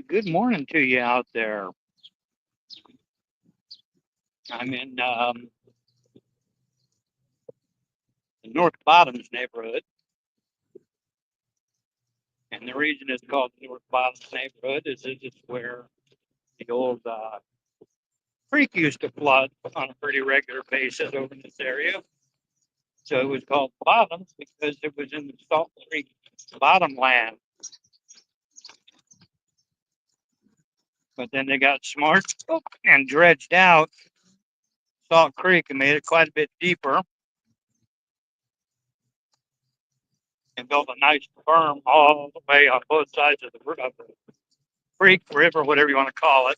Good morning to you out there. I'm in the North Bottoms neighborhood, and the reason it's called the North Bottoms neighborhood is this is where the old creek used to flood on a pretty regular basis over in this area. So it was called Bottoms because it was in the Salt Creek bottomland. But then they got smart and dredged out Salt Creek and made it quite a bit deeper and built a nice berm all the way on both sides of the creek, river, whatever you want to call it.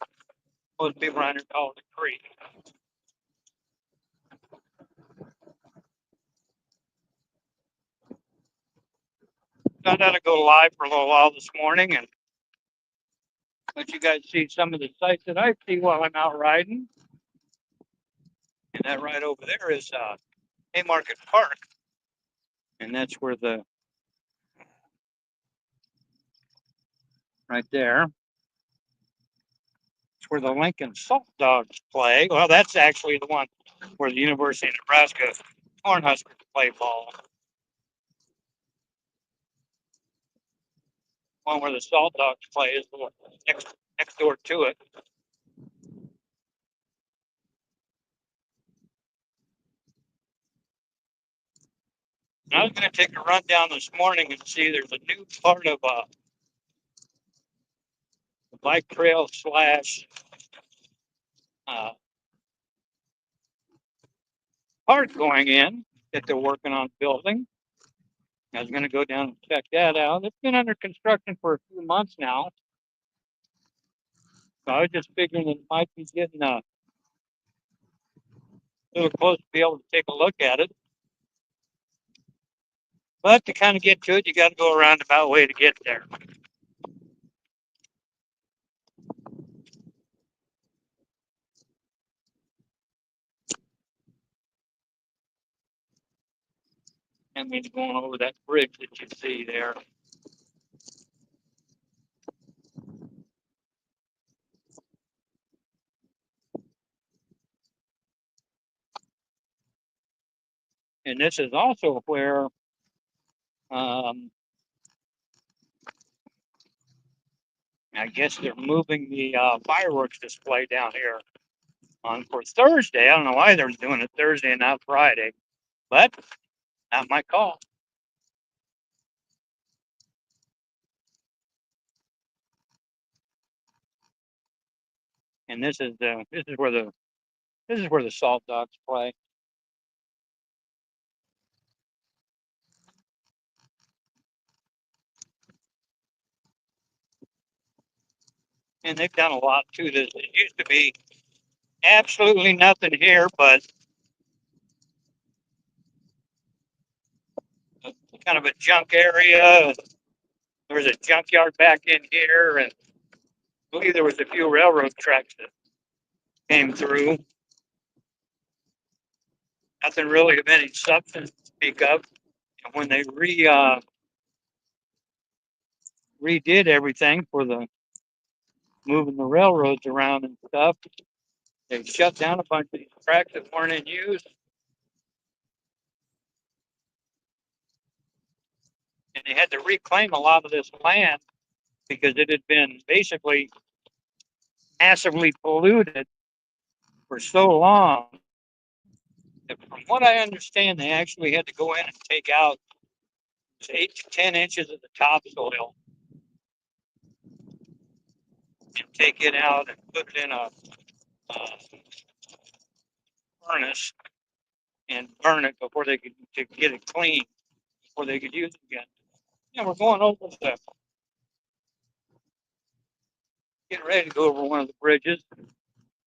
Most people around here call it a creek. I thought I'd go live for a little while this morning and let you guys see some of the sights that I see while I'm out riding. And that right over there is Haymarket Park. And that's where right there, it's where the Lincoln Salt Dogs play. Well, that's actually the one where the University of Nebraska Cornhuskers play ball. One where the Salt Dogs play is the one next door to it. And I was going to take a run down this morning and see there's a new part of the bike trail slash park going in that they're working on building. I was going to go down and check that out. It's been under construction for a few months now. So I was just figuring it might be getting a little close to be able to take a look at it. But to kind of get to it, you got to go a roundabout way to get there. I mean, going over that bridge that you see there. And this is also where I guess they're moving the fireworks display down here on for Thursday. I don't know why they're doing it Thursday and not Friday, but not my call. And this is where the Salt Dogs play. And they've done a lot to this. It used to be absolutely nothing here, but kind of a junk area. There was a junkyard back in here, and I believe there was a few railroad tracks that came through. Nothing really of any substance to speak of. And when they redid everything for the moving the railroads around and stuff, they shut down a bunch of these tracks that weren't in use. And they had to reclaim a lot of this land because it had been basically massively polluted for so long. From what I understand, they actually had to go in and take out 8 to 10 inches of the topsoil and take it out and put it in a furnace and burn it before they could to get it clean before they could use it again. Yeah, we're going over getting ready to go over one of the bridges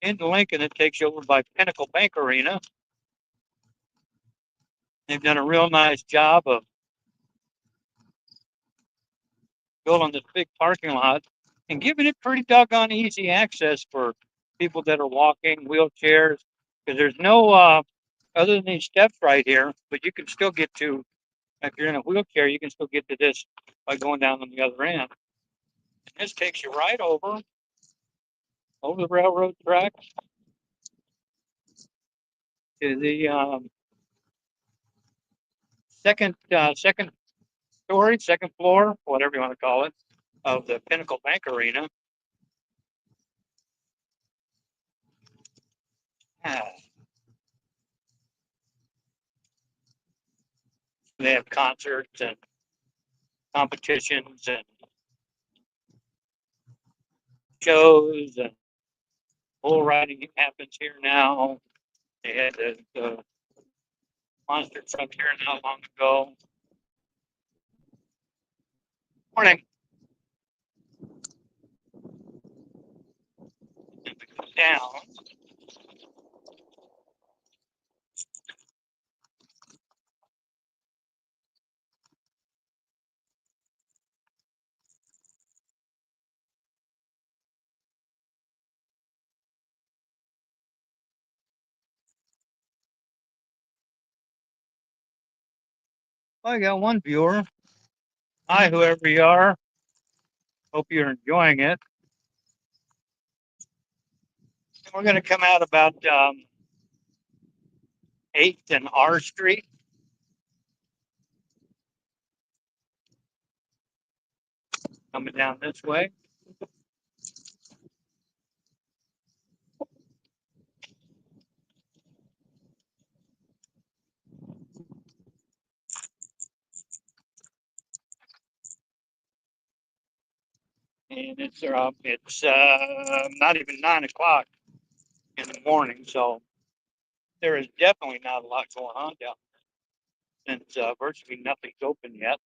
into Lincoln that takes you over by Pinnacle Bank Arena. They've done a real nice job of building this big parking lot and giving it pretty doggone easy access for people that are walking, wheelchairs, because there's no other than these steps right here, but you can still get to, if you're in a wheelchair, you can still get to this by going down on the other end. This takes you right over the railroad tracks to the second story, second floor, whatever you want to call it, of the Pinnacle Bank Arena. They have concerts and competitions and shows, and bull riding happens here now. They had the monster truck here not long ago. Morning. And we go down. I got one viewer. Hi, whoever you are. Hope you're enjoying it. We're going to come out about 8th and R Street. Coming down this way. And it's not even 9 o'clock in the morning, so there is definitely not a lot going on down there since virtually nothing's open yet.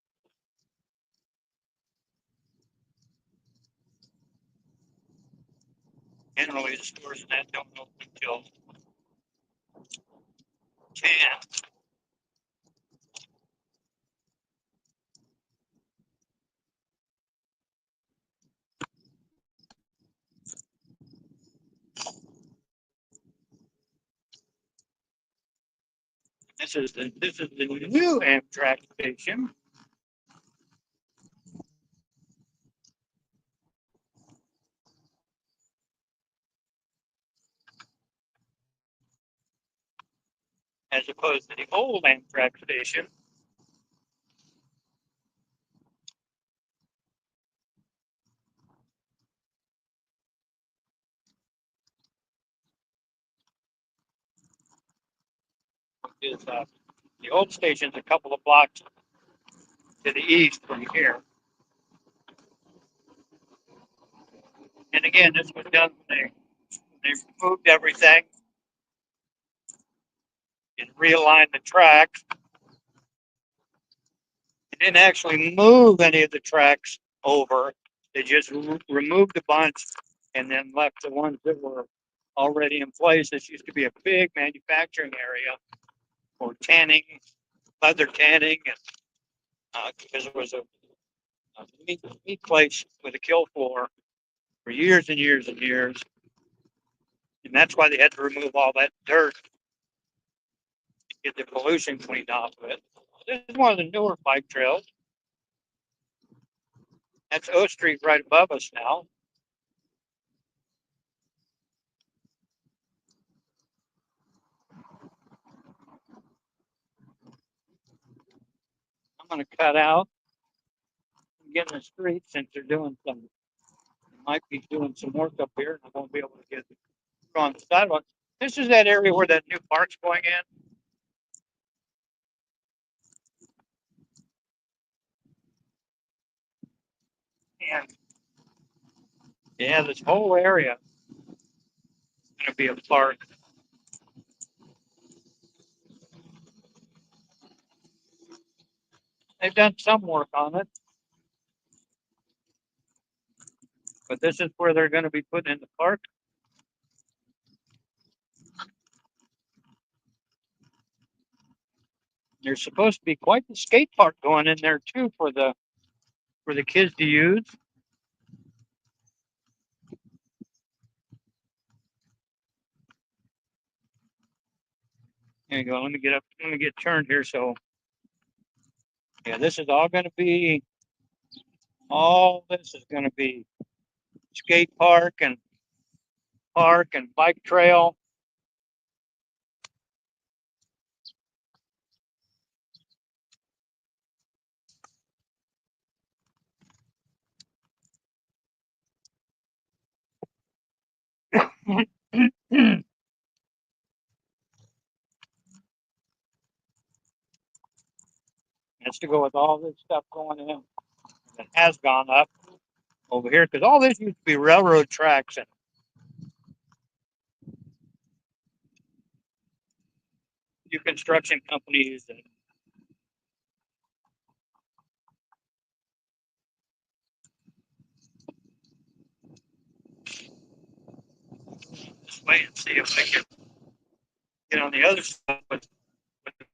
Generally, the stores in that don't open until 10. This is the new Amtrak station. As opposed to the old Amtrak station. Is the old station's a couple of blocks to the east from here. And again, this was done when they removed everything and realigned the tracks. They didn't actually move any of the tracks over. They just removed a bunch and then left the ones that were already in place. This used to be a big manufacturing area for tanning, leather tanning, and because it was a meat place with a kill floor for years and years and years. And that's why they had to remove all that dirt to get the pollution cleaned off of it. This is one of the newer bike trails. That's O Street right above us now. I'm going to cut out and get in the street since they're doing might be doing some work up here, and I won't be able to get on the sidewalk. This is that area where that new park's going in. And yeah, this whole area is going to be a park. They've done some work on it, but this is where they're going to be putting in the park. There's supposed to be quite the skate park going in there too for the kids to use. There you go. Let me get up. Let me get turned here. So, yeah, this is all going to be All this is going to be skate park and bike trail. That's to go with all this stuff going in. It has gone up over here because all this used to be railroad tracks and few construction companies and this way and see if I can get on the other side with the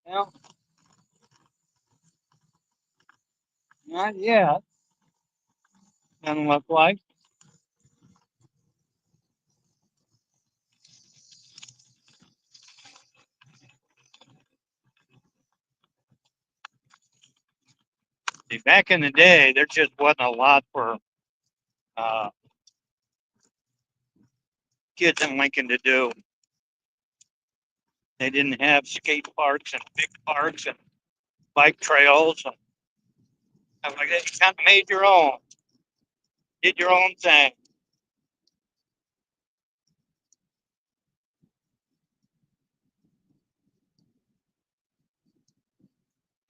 well, not yet. Doesn't look like. See, back in the day, there just wasn't a lot for uh, kids in Lincoln to do. They didn't have skate parks and big parks and bike trails and stuff like that. You kind of made your own, did your own thing.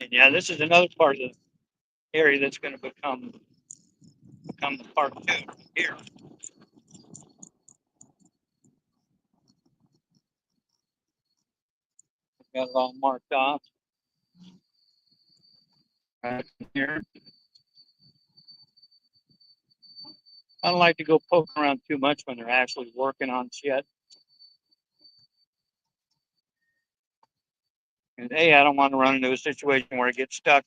And yeah, this is another part of the area that's going to become the park too here. Got it all marked off right here. I don't like to go poking around too much when they're actually working on shit. And A, I don't want to run into a situation where I get stuck.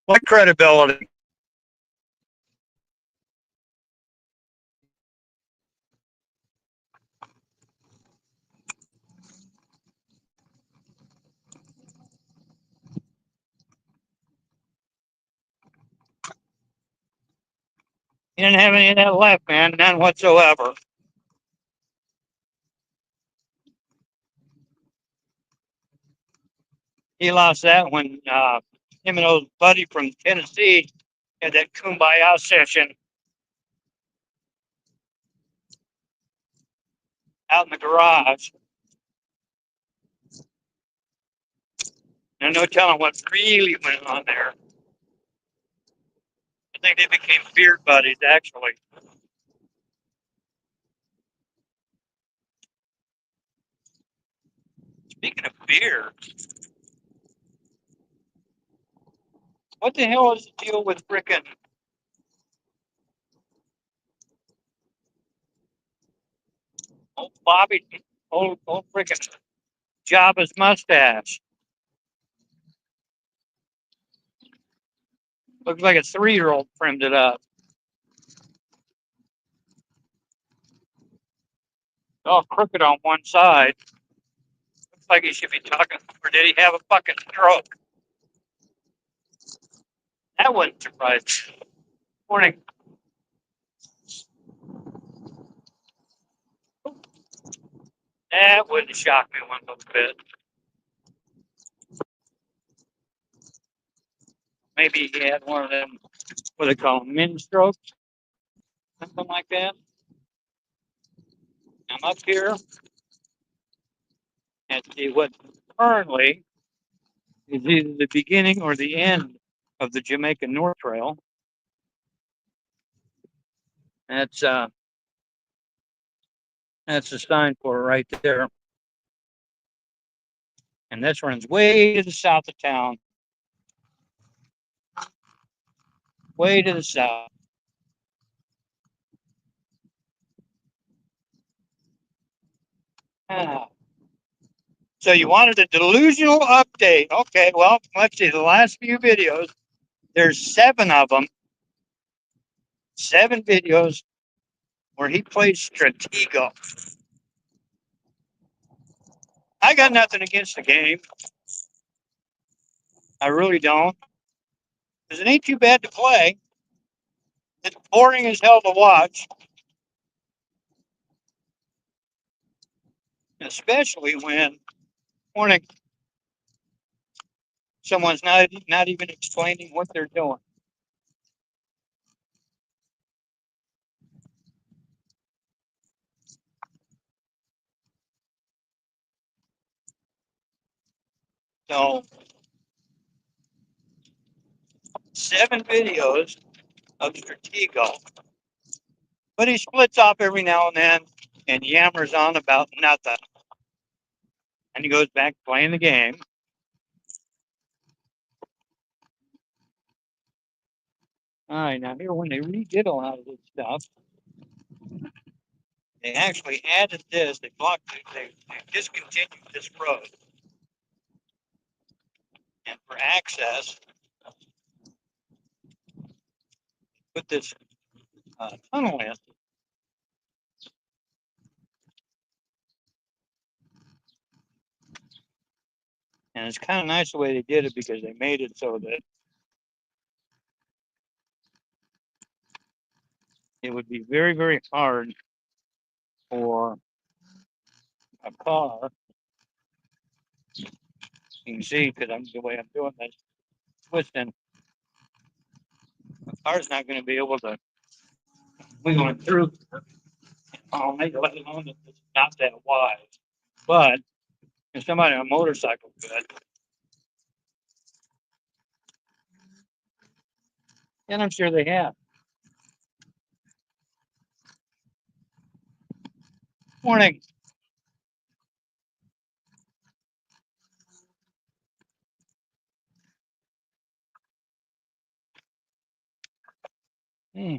What credibility? He didn't have any of that left, man, none whatsoever. He lost that when him and his buddy from Tennessee had that kumbaya session out in the garage. There's no telling what really went on there. I think they became beard buddies, actually. Speaking of beer, what the hell is the deal with frickin' old Bobby, old frickin' Jabba's mustache? Looks like a 3-year-old trimmed it up. All crooked on one side. Looks like he should be talking, or did he have a fucking stroke? That wouldn't surprise me. Morning. That wouldn't shock me one little bit. Maybe he had one of them, what they call them, min strokes, something like that. I'm up here and see what currently is either the beginning or the end of the Jamaica North Trail. That's a sign for it right there. And this runs way to the south of town. way to the south. Ah. So you wanted a delusional update. Okay, well, let's see. The last few videos, there's 7 of them. 7 videos where he plays Stratego. I got nothing against the game. I really don't. Because it ain't too bad to play. It's boring as hell to watch. Especially when someone's not even explaining what they're doing. So 7 videos of Stratego. But he splits off every now and then and yammers on about nothing. And he goes back playing the game. All right, now here when they redid a lot of this stuff, they actually added this. They blocked it. They discontinued this road. And for access, put this tunnel in. And it's kind of nice the way they did it because they made it so that it would be very, very hard for a car. You can see because I'm the way I'm doing this, twisting. The car's not going to be able to wiggle it through. Oh, maybe let alone that it's not that wide. But if somebody on a motorcycle could, and I'm sure they have. Morning. Hmm.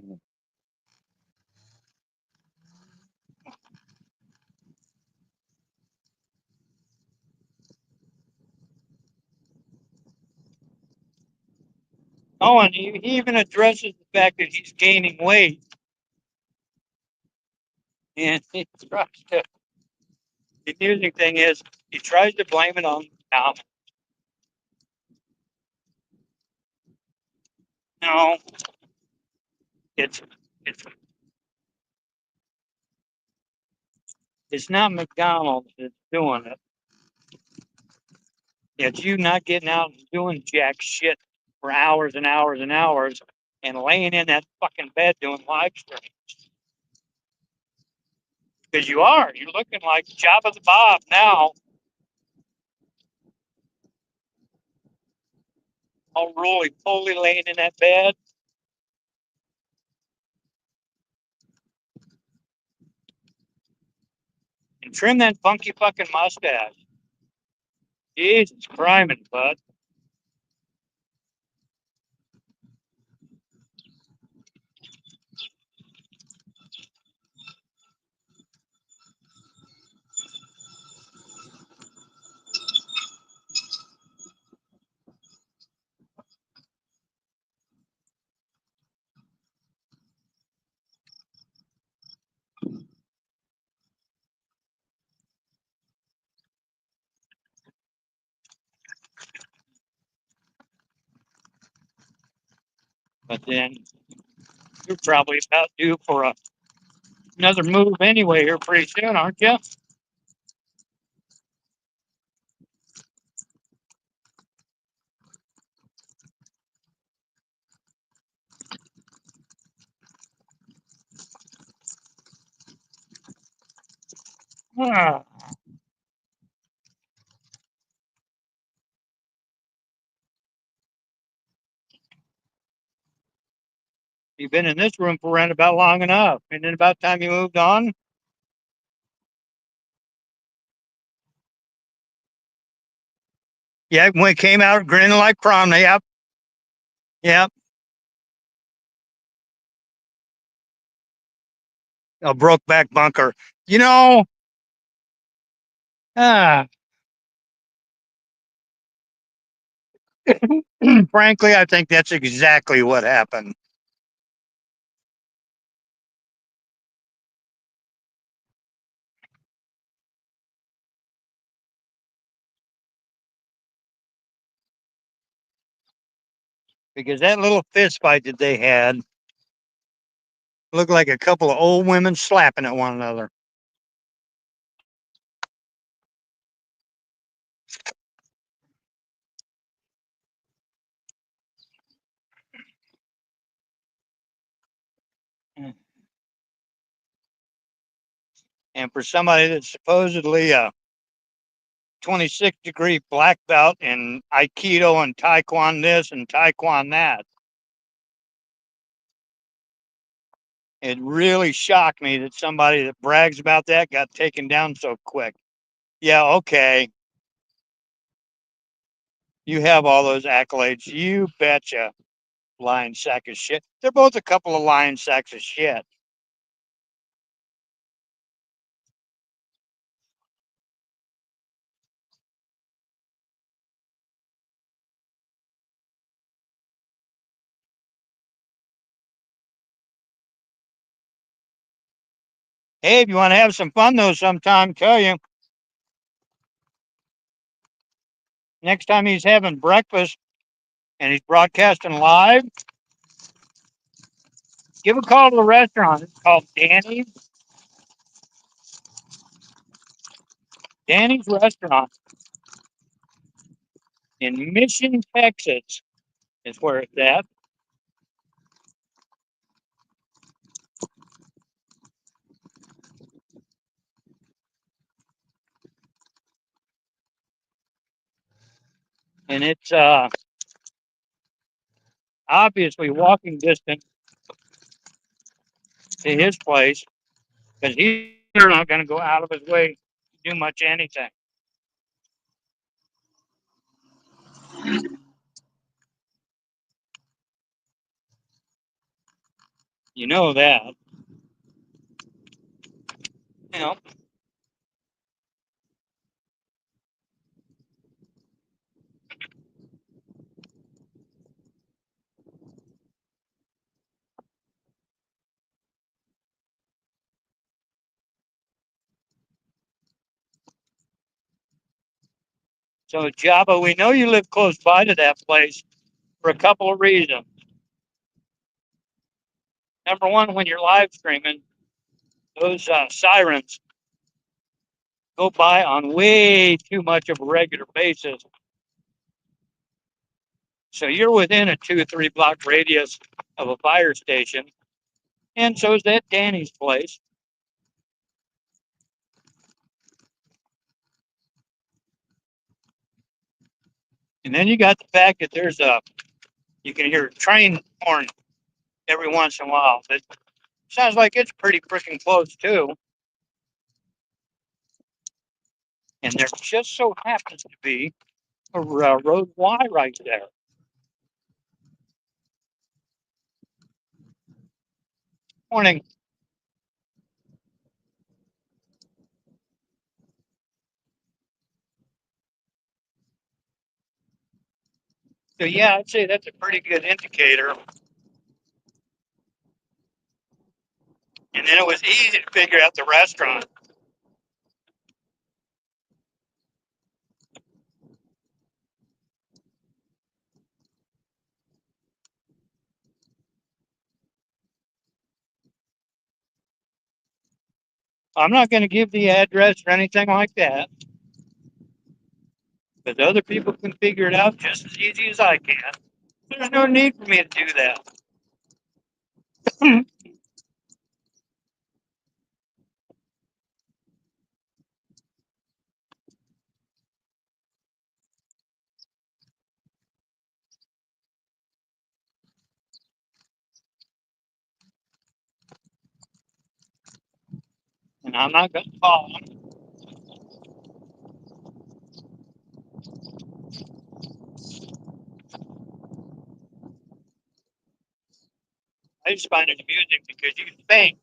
Oh, and he even addresses the fact that he's gaining weight. And he tries to, the amusing thing is, he tries to blame it on Tom. No, it's it's it's not McDonald's that's doing it. It's you not getting out and doing jack shit for hours and hours and hours and laying in that fucking bed doing live streams. Because you are. You're looking like Jabba the Bob now. All roly-poly laying in that bed. And trim that funky fucking mustache. Jesus Christ, bud. But then you're probably about due for another move anyway here pretty soon, aren't you? Ah. You've been in this room for around about long enough. Isn't it about time you moved on? Yeah, when it came out grinning like prom. Yep. Yep. A Brokeback bunker. You know, ah, frankly, I think that's exactly what happened. Because that little fist fight that they had looked like a couple of old women slapping at one another. And for somebody that's supposedly a 26-degree black belt in Aikido and Taekwondo this and Taekwondo that, it really shocked me that somebody that brags about that got taken down so quick. Yeah, okay. You have all those accolades. You betcha, lying sack of shit. They're both a couple of lying sacks of shit. Hey, if you want to have some fun though sometime, tell you, next time he's having breakfast and he's broadcasting live, give a call to the restaurant. It's called Danny's Restaurant in Mission, Texas is where it's at. And it's obviously walking distance to his place because he's not going to go out of his way to do much anything. You know that. You know. So, Jabba, we know you live close by to that place for a couple of reasons. Number one, when you're live streaming, those sirens go by on way too much of a regular basis. So you're within a 2 or 3 block radius of a fire station, and so is that Danny's place. And then you got the fact that you can hear a train horn every once in a while. That sounds like it's pretty freaking close too. And there just so happens to be a road Y right there. Morning. So yeah, I'd say that's a pretty good indicator. And then it was easy to figure out the restaurant. I'm not going to give the address or anything like that, because other people can figure it out just as easy as I can. There's no need for me to do that. And I'm not going to call them. I just find it amusing because you think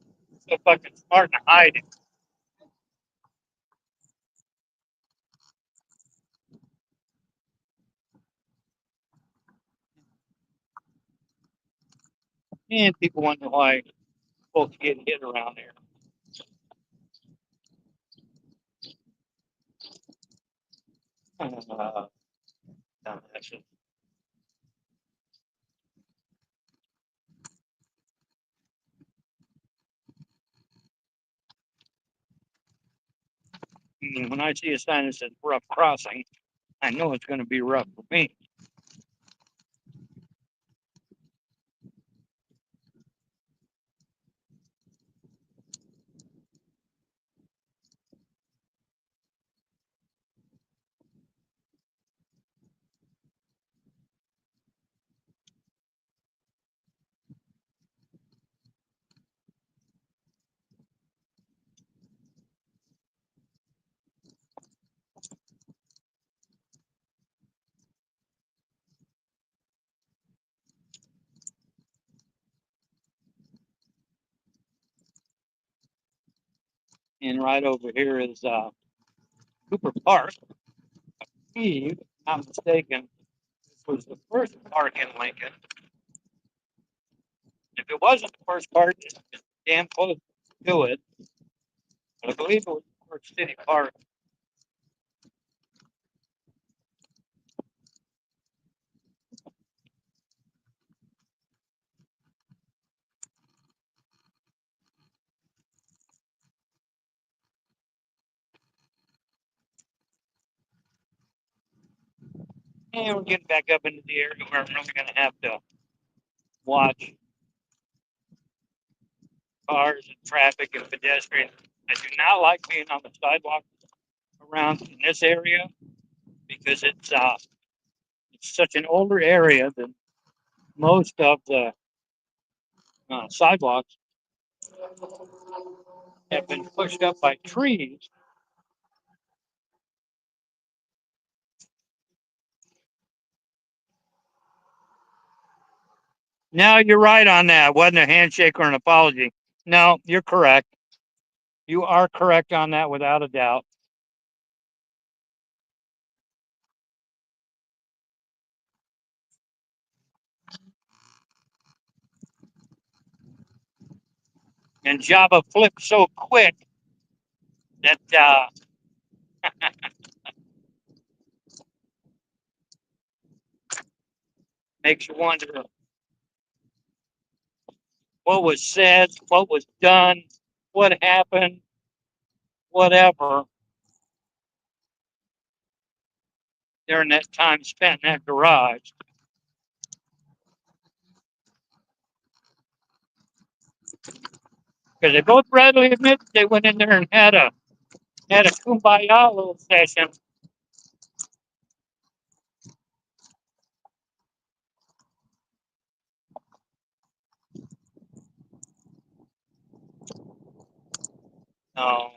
so fucking smart and hiding. And people wonder why folks get hit around there. Dumbasses. When I see a sign that says rough crossing, I know it's going to be rough for me. And right over here is Cooper Park. If I'm not mistaken, this was the first park in Lincoln. If it wasn't the first park, it's damn close to it. But I believe it was the first city park. And we're getting back up into the area where I'm really going to have to watch cars and traffic and pedestrians. I do not like being on the sidewalk around in this area because it's such an older area that most of the sidewalks have been pushed up by trees. No, you're right on that. It wasn't a handshake or an apology. No, you're correct. You are correct on that without a doubt. And Java flipped so quick that makes you wonder what was said, what was done, what happened, whatever during that time spent in that garage. Because they both readily admit they went in there and had a kumbaya little session. No.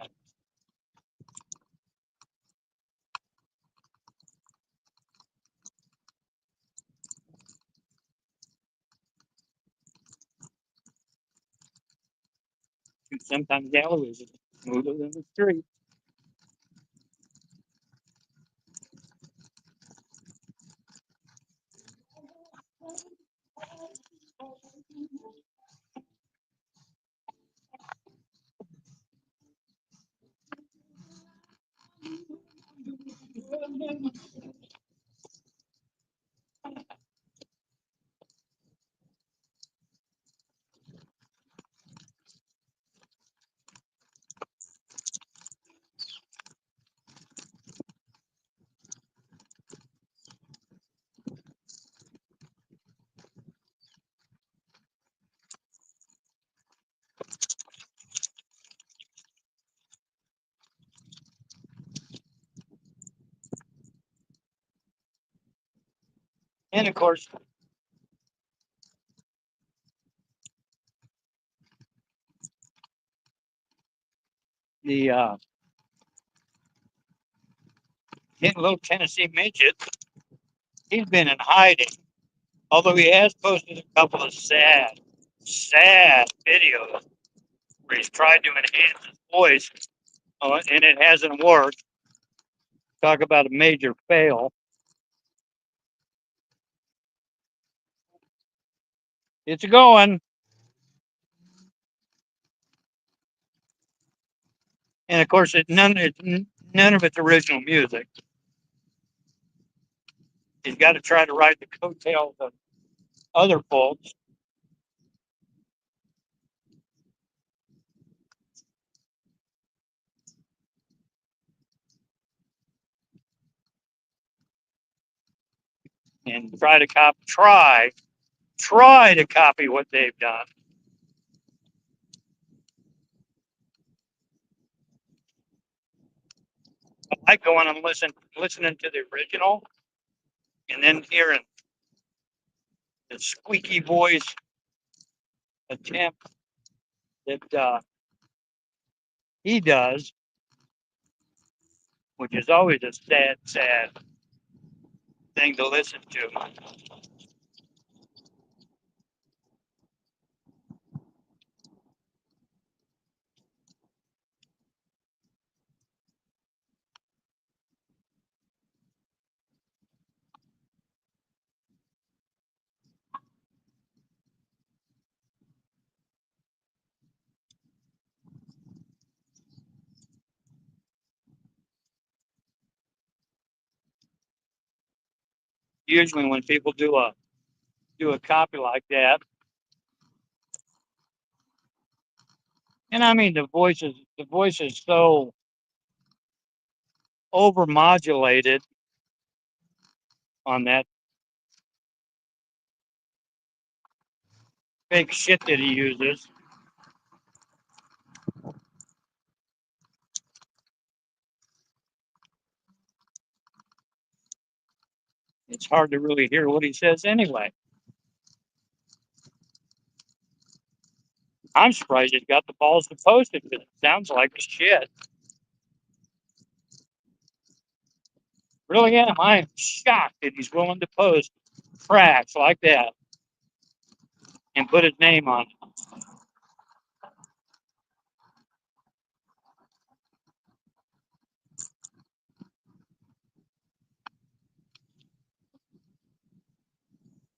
Sometimes galleries are smoother than the street. And of course, the little Tennessee midget, he's been in hiding. Although he has posted a couple of sad videos where he's tried to enhance his voice, and it hasn't worked. Talk about a major fail. It's going. And of course, none of it's original music. He's got to try to ride the coattails of other folks. And try to copy what they've done. I like going and listening to the original, and then hearing the squeaky voice attempt that he does, which is always a sad thing to listen to. Usually, when people do a copy like that, and I mean the voice is so overmodulated on that fake shit that he uses. It's hard to really hear what he says anyway. I'm surprised he's got the balls to post it because it sounds like shit. Really am. I'm shocked that he's willing to post tracks like that and put his name on it.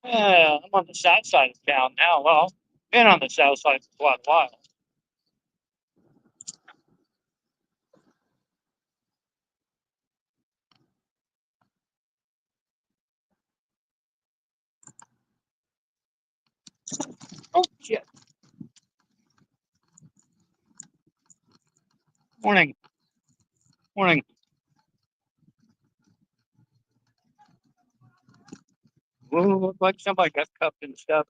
I'm on the south side of town now. Well, been on the south side for quite a while. Oh, shit. Morning. Morning. Ooh, looked like somebody got cuffed and stuff.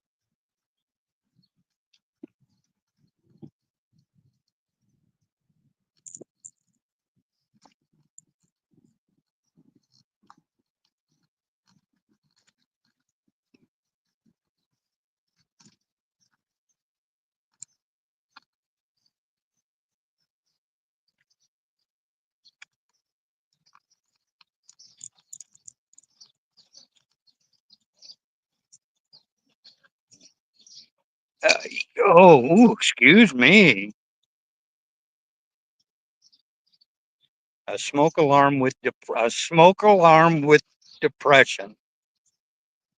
Uh, excuse me. A smoke alarm with depression.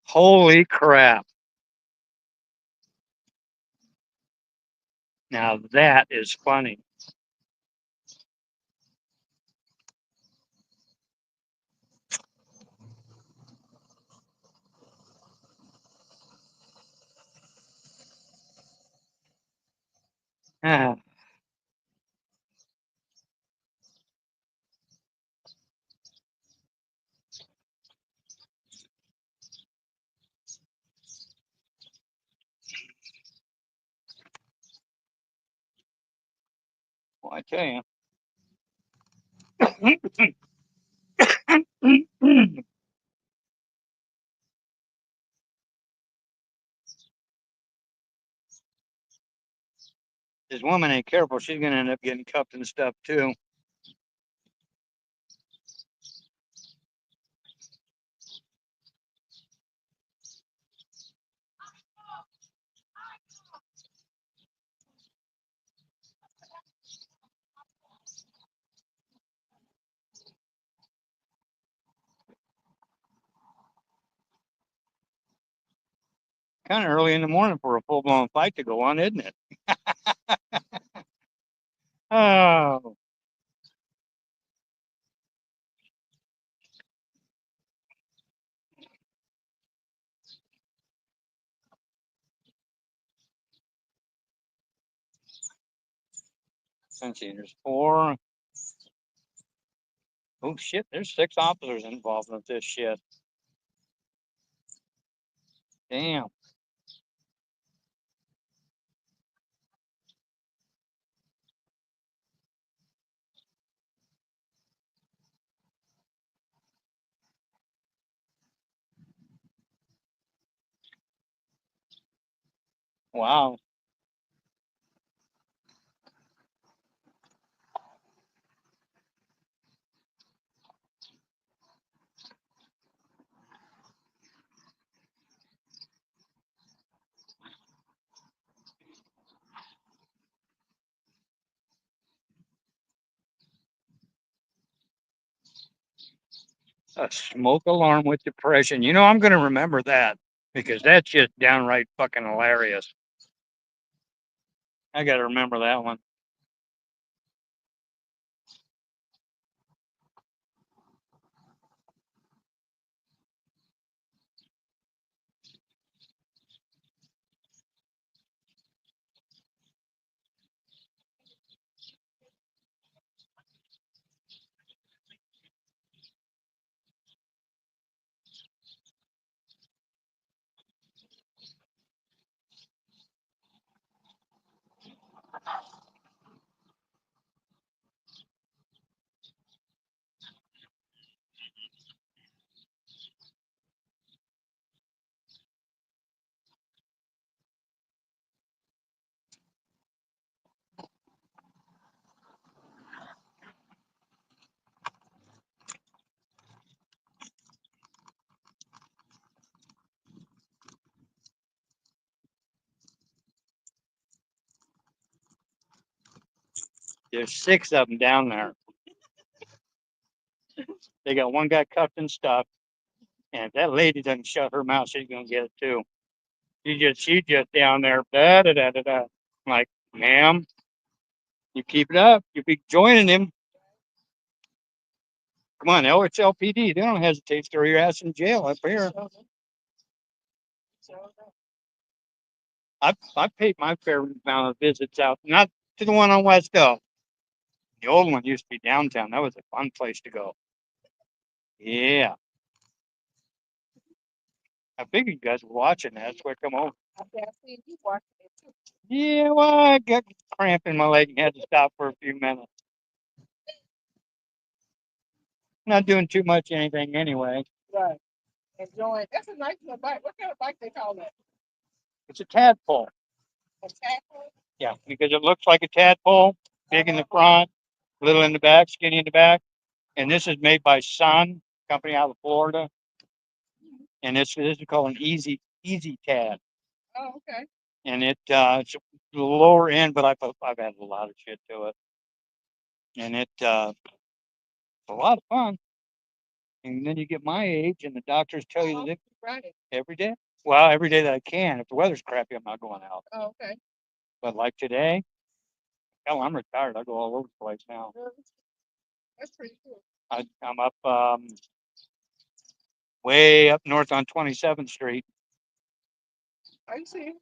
Holy crap! Now that is funny. Ah, well, I tell you. This woman ain't careful, she's gonna end up getting cuffed and stuff too. Kind of early in the morning for a full-blown fight to go on, isn't it? Oh, let's see. There's 4. Oh shit! There's 6 officers involved with this shit. Damn. Wow. A smoke alarm with depression. You know, I'm going to remember that because that's just downright fucking hilarious. I got to remember that one. There's 6 of them down there. They got one guy cuffed and stuff, and if that lady doesn't shut her mouth, she's gonna get it too. She's just down there, da da da da da. I'm like, ma'am, you keep it up. You be joining him. Come on, LHLPD. They don't hesitate to throw your ass in jail up here. I've paid my fair amount of visits out, not to the one on West Elk. The old one used to be downtown. That was a fun place to go. Yeah. I figured you guys were watching that. That's why I come over. Yeah, well, I got cramp in my leg and had to stop for a few minutes. Not doing too much anything anyway. Right. Enjoying. That's a nice little bike. What kind of bike they call that? It's a tadpole. A tadpole? Yeah, because it looks like a tadpole, big in the front, little in the back, skinny in the back. And this is made by Sun, company out of Florida. And this is called an easy tad. Oh, okay. And it's the lower end, but I've had a lot of shit to it. And it's a lot of fun. And then you get my age, and the doctors tell you that every day. Well, every day that I can. If the weather's crappy, I'm not going out. Oh, okay. But like today, hell, I'm retired. I go all over the place now. That's pretty cool. I'm up way up north on 27th Street. I see.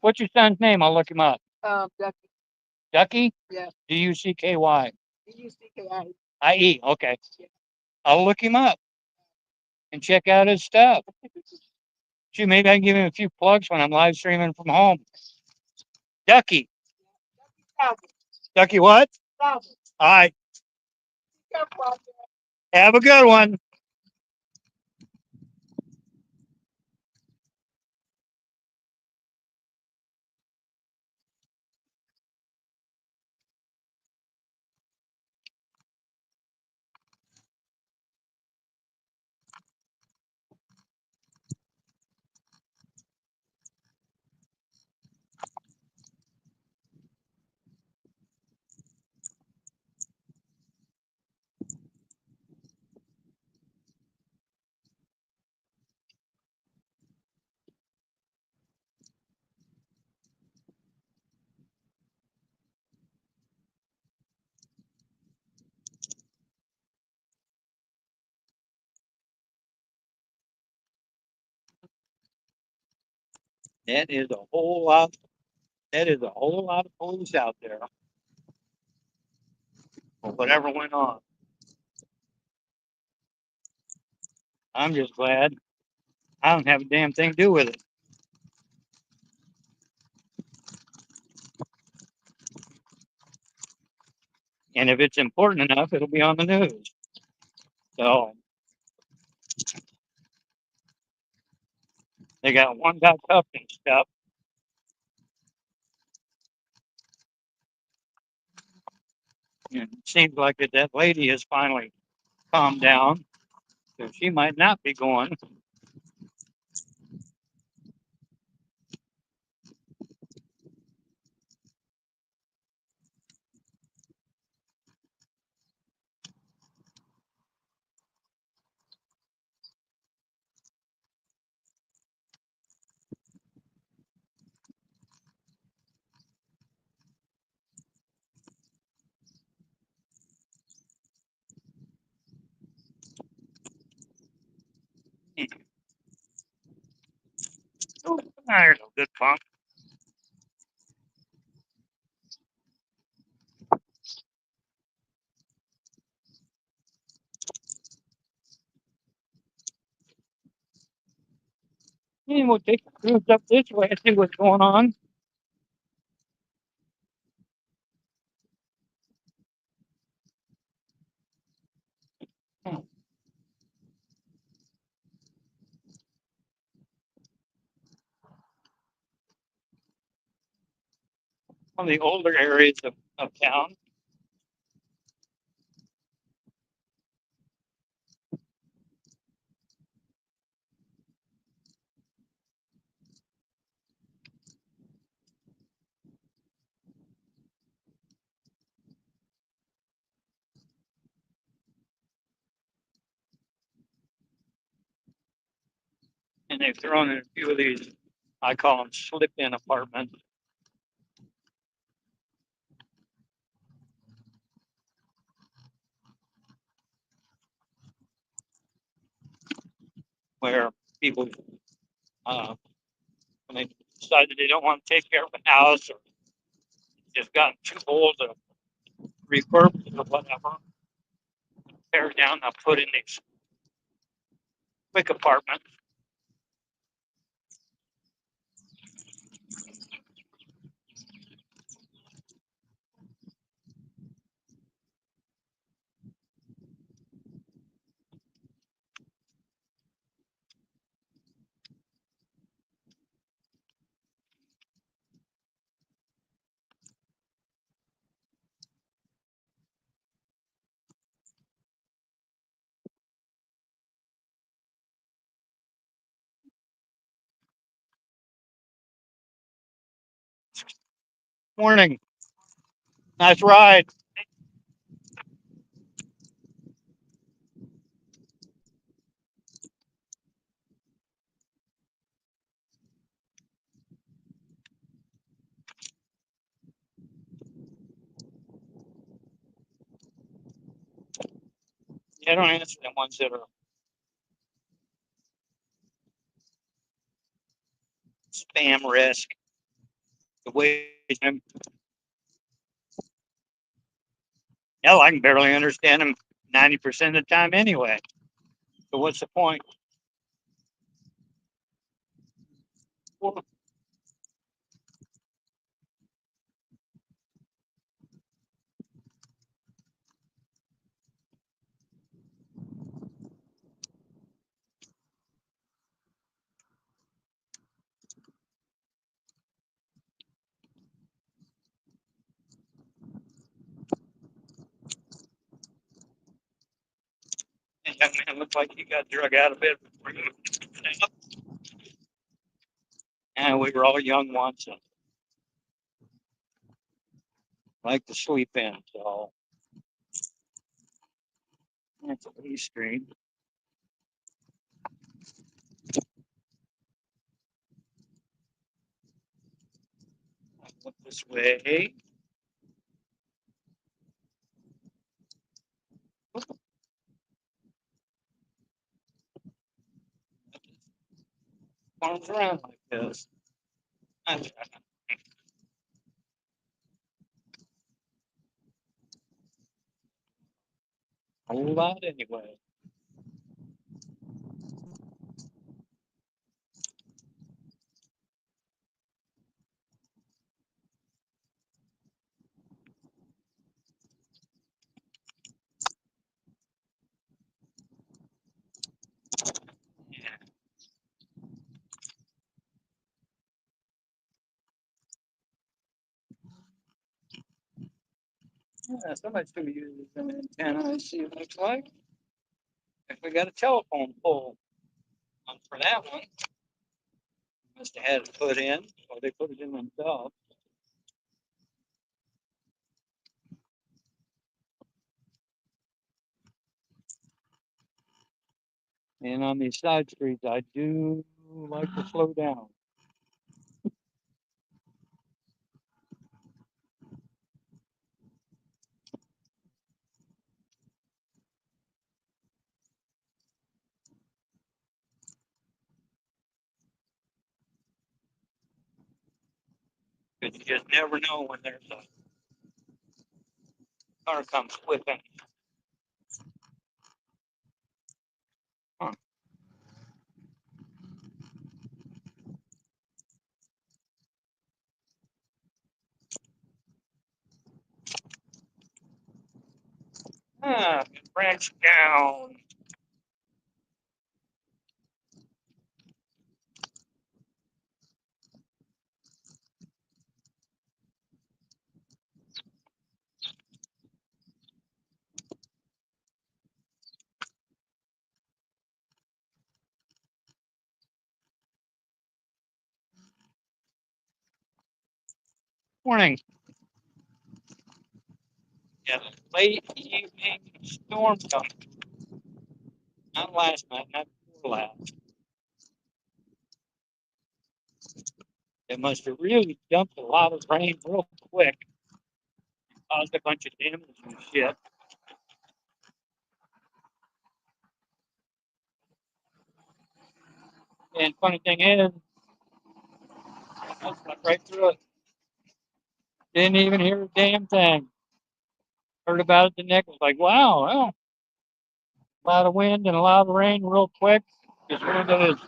What's your son's name? I'll look him up. Ducky. Ducky? Yeah. D-U-C-K-Y. D-U-C-K-I. I-E. Okay. Yeah. I'll look him up and check out his stuff. Gee, maybe I can give him a few plugs when I'm live streaming from home. Ducky. Ducky what? All right. Have a good one. That is a whole lot. That is a whole lot of police out there. For whatever went on. I'm just glad I don't have a damn thing to do with it. And if it's important enough, it'll be on the news. So they got one guy cuffed and stuff. And it seems like that lady has finally calmed down. So she might not be going. Oh, there's a good pump. And we'll take the cruise up this way and see what's going on. One of the older areas of town. And they've thrown in a few of these, I call them slip-in apartments. Where people, when they decide that they don't want to take care of a house or just gotten too old to refurbish or whatever, tear down, they'll put in these quick apartments. Morning. Nice ride. I don't answer the ones that are spam risk. to waste him. Hell, I can barely understand him 90% of the time anyway. So what's the point? Well, that young man looked like he got drug out of bed before he was up. And we were all young once and like to sleep in. So that's a Street. I went this way. Arms around like this. A whole lot anyway. Yeah, somebody still uses an antenna. I see it looks like. If we got a telephone pole for that one, must have had it put in, or they put it in themselves. And on these side streets, I do like to slow down. Because you just never know when there's a car comes whipping. Huh. Branch down. Morning. Yes, late evening storm coming. Not last night, not before last. It must have really dumped a lot of rain real quick. Caused a bunch of damage and shit. And funny thing is, I went right through it. Didn't even hear a damn thing. Heard about it the next. Was like, wow, well, a lot of wind and a lot of rain real quick. Just one of those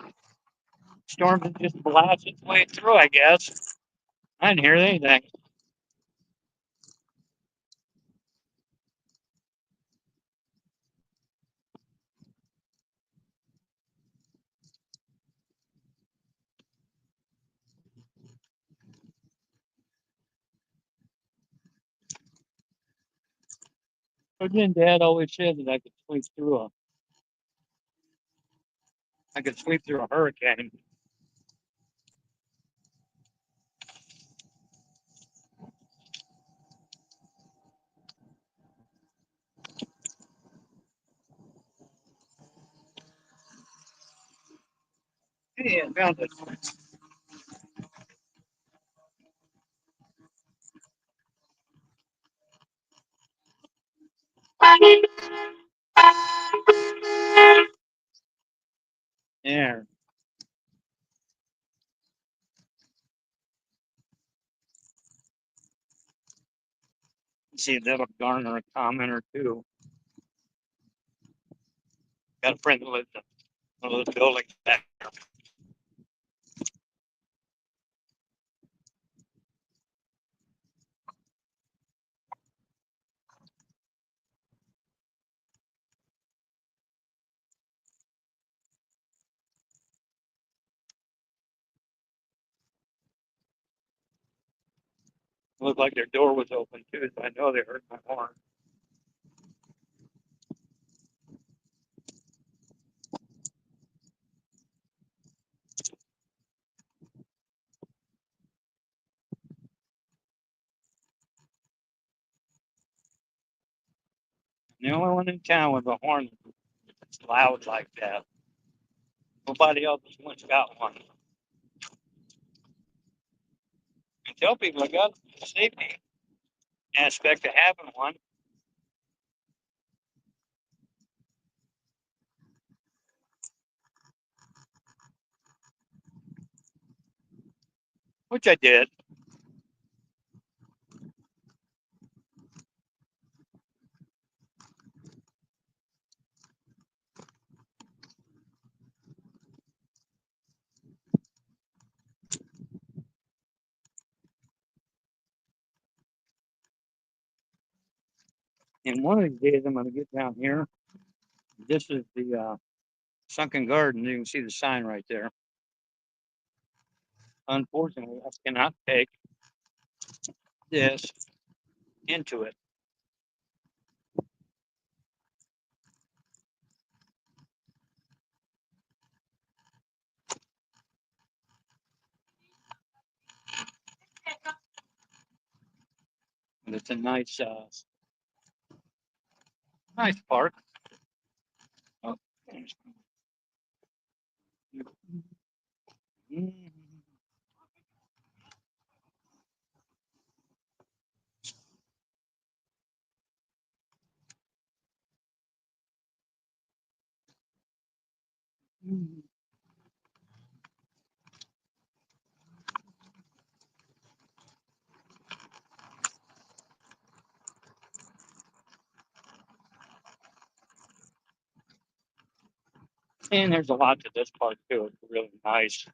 storms that just blasted its way through, I guess. I didn't hear anything. But then Dad always said that I could sleep through a hurricane. Hey, I found it. There. See if that'll garner a comment or two. Got a friend that lives in one of those buildings back there. Looked like their door was open too, so I know they heard my horn. The only one in town with a horn that's loud like that. Nobody else has got one. I tell people I got the safety aspect of having one. Which I did. And one of these days I'm going to get down here. This is the sunken garden. You can see the sign right there. Unfortunately, I cannot take this into it. And it's a nice, nice park. Oh, And there's a lot to this park too. It's a really nice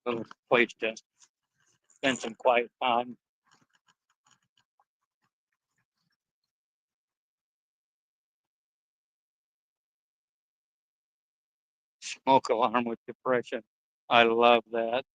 little place to spend some quiet time. Smoke alarm with depression. I love that.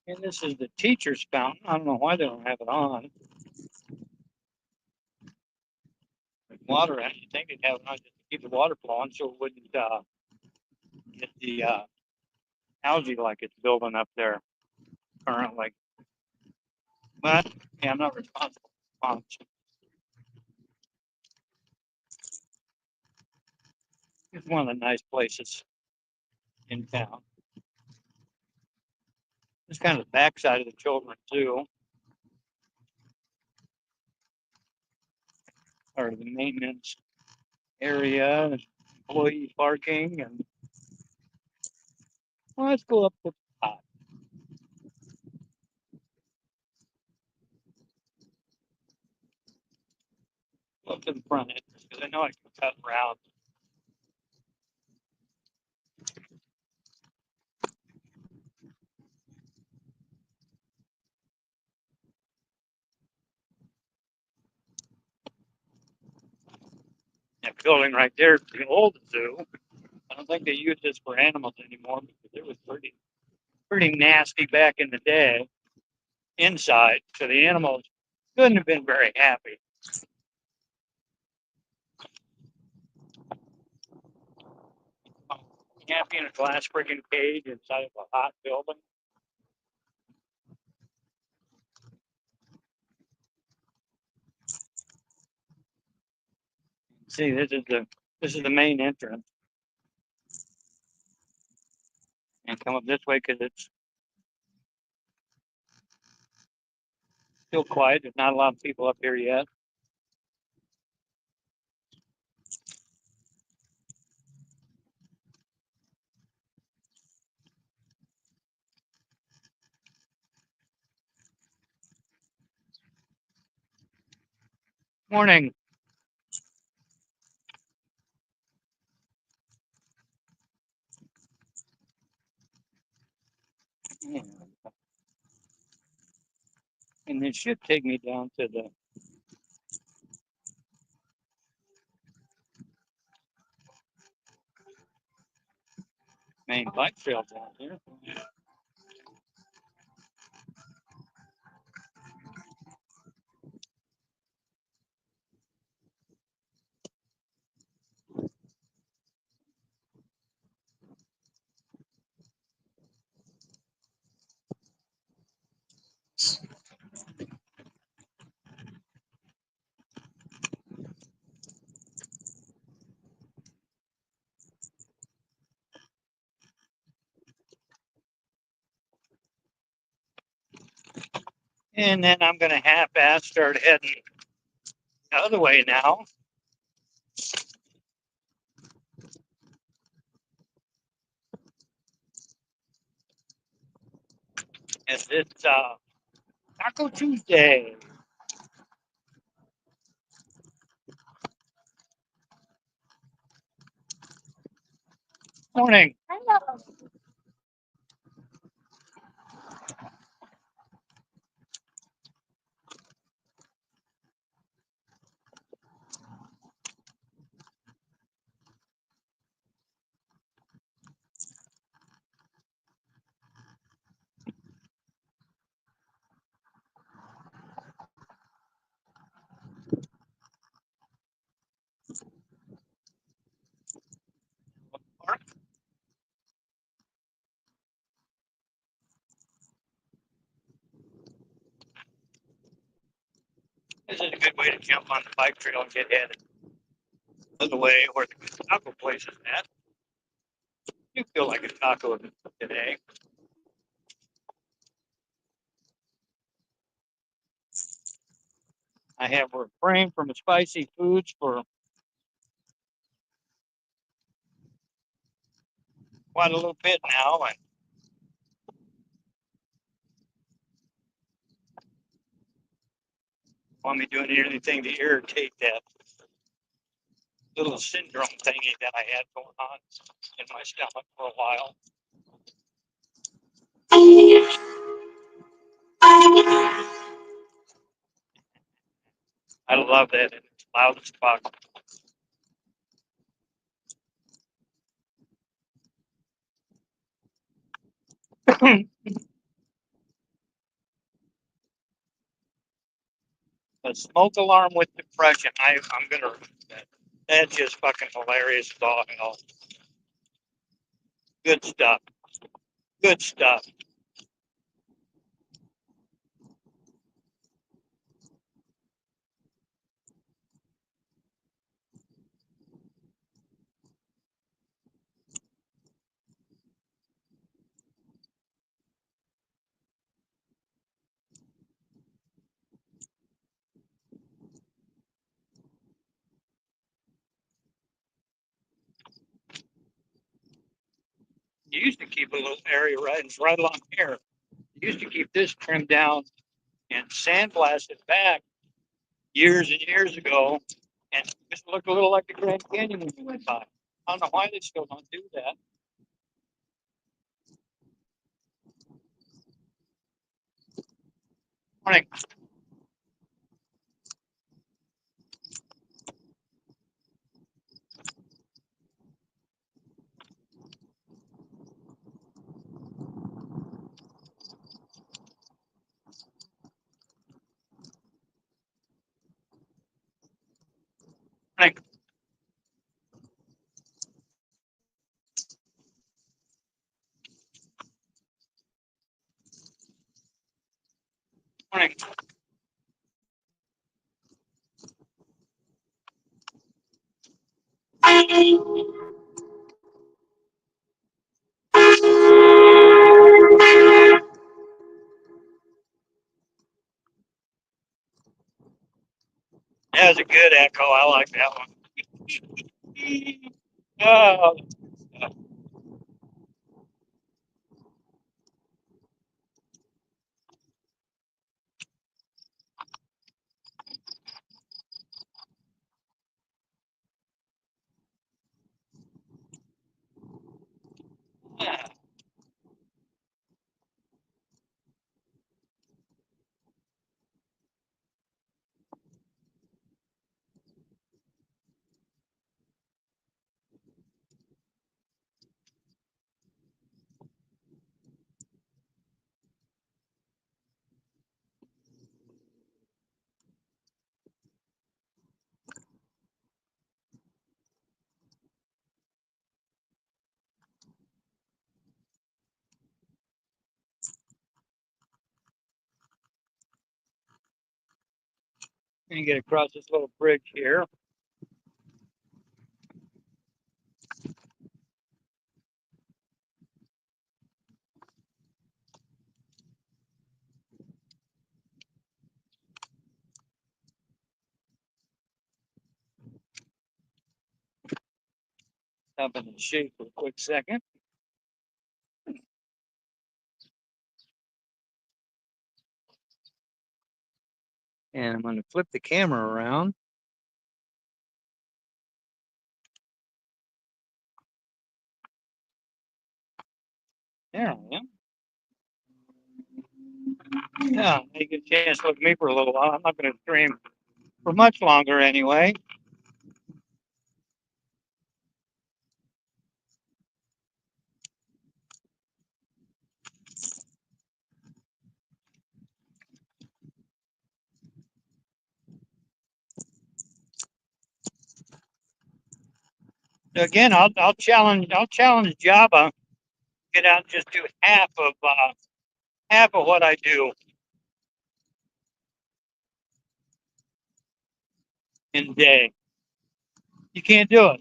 And this is the teacher's fountain. I don't know why they don't have it on. Water, I think they'd have it on just to keep the water flowing so it wouldn't get the algae like it's building up there currently. But yeah, I'm not responsible for ponds. It's one of the nice places in town. It's kind of the backside of the children's zoo, or the maintenance area, employee parking, and well, let's go up to the top. Go up to the front entrance because I know I can cut around. That building right there is the old zoo. I don't think they use this for animals anymore because it was pretty nasty back in the day inside. So the animals couldn't have been very happy. Happy in a glass freaking cage inside of a hot building. See, this is the main entrance. And come up this way because it's still quiet. There's not a lot of people up here yet. Morning. And it should take me down to the main bike trail down here. And then I'm going to half-ass start heading the other way now. And it's Taco Tuesday. Morning. Hello. This is a good way to jump on the bike trail and get headed the way where the taco place is at. You feel like a taco today. I have refrained from spicy foods for quite a little bit now. I want me doing anything to irritate that little syndrome thingy that I had going on in my stomach for a while. I love that. It's loud as fuck. A smoke alarm with depression. I'm going to remove that. That's just fucking hilarious as all hell. Good stuff. Good stuff. You used to keep a little area right along here. You used to keep this trimmed down and sandblasted back years and years ago, and it just looked a little like the Grand Canyon when you went by. I don't know why they still don't do that. Morning. morning. That was a good echo. I like that one. Oh, yeah. Let me get across this little bridge here. Up in the shade for a quick second. And I'm going to flip the camera around. There I am. Yeah, you get a chance to look at me for a little while. I'm not going to stream for much longer anyway. So again, I'll challenge Java. Get out and just do half of what I do in a day. You can't do it.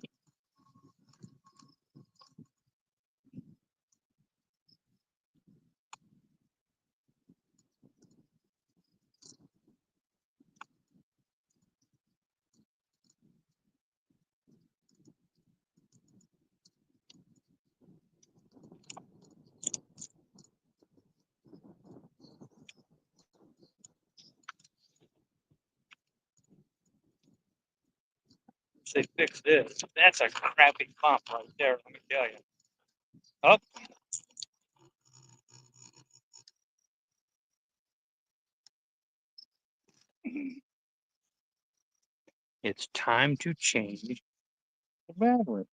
They fix this. That's a crappy pump right there, let me tell you. Oh. It's time to change the battery.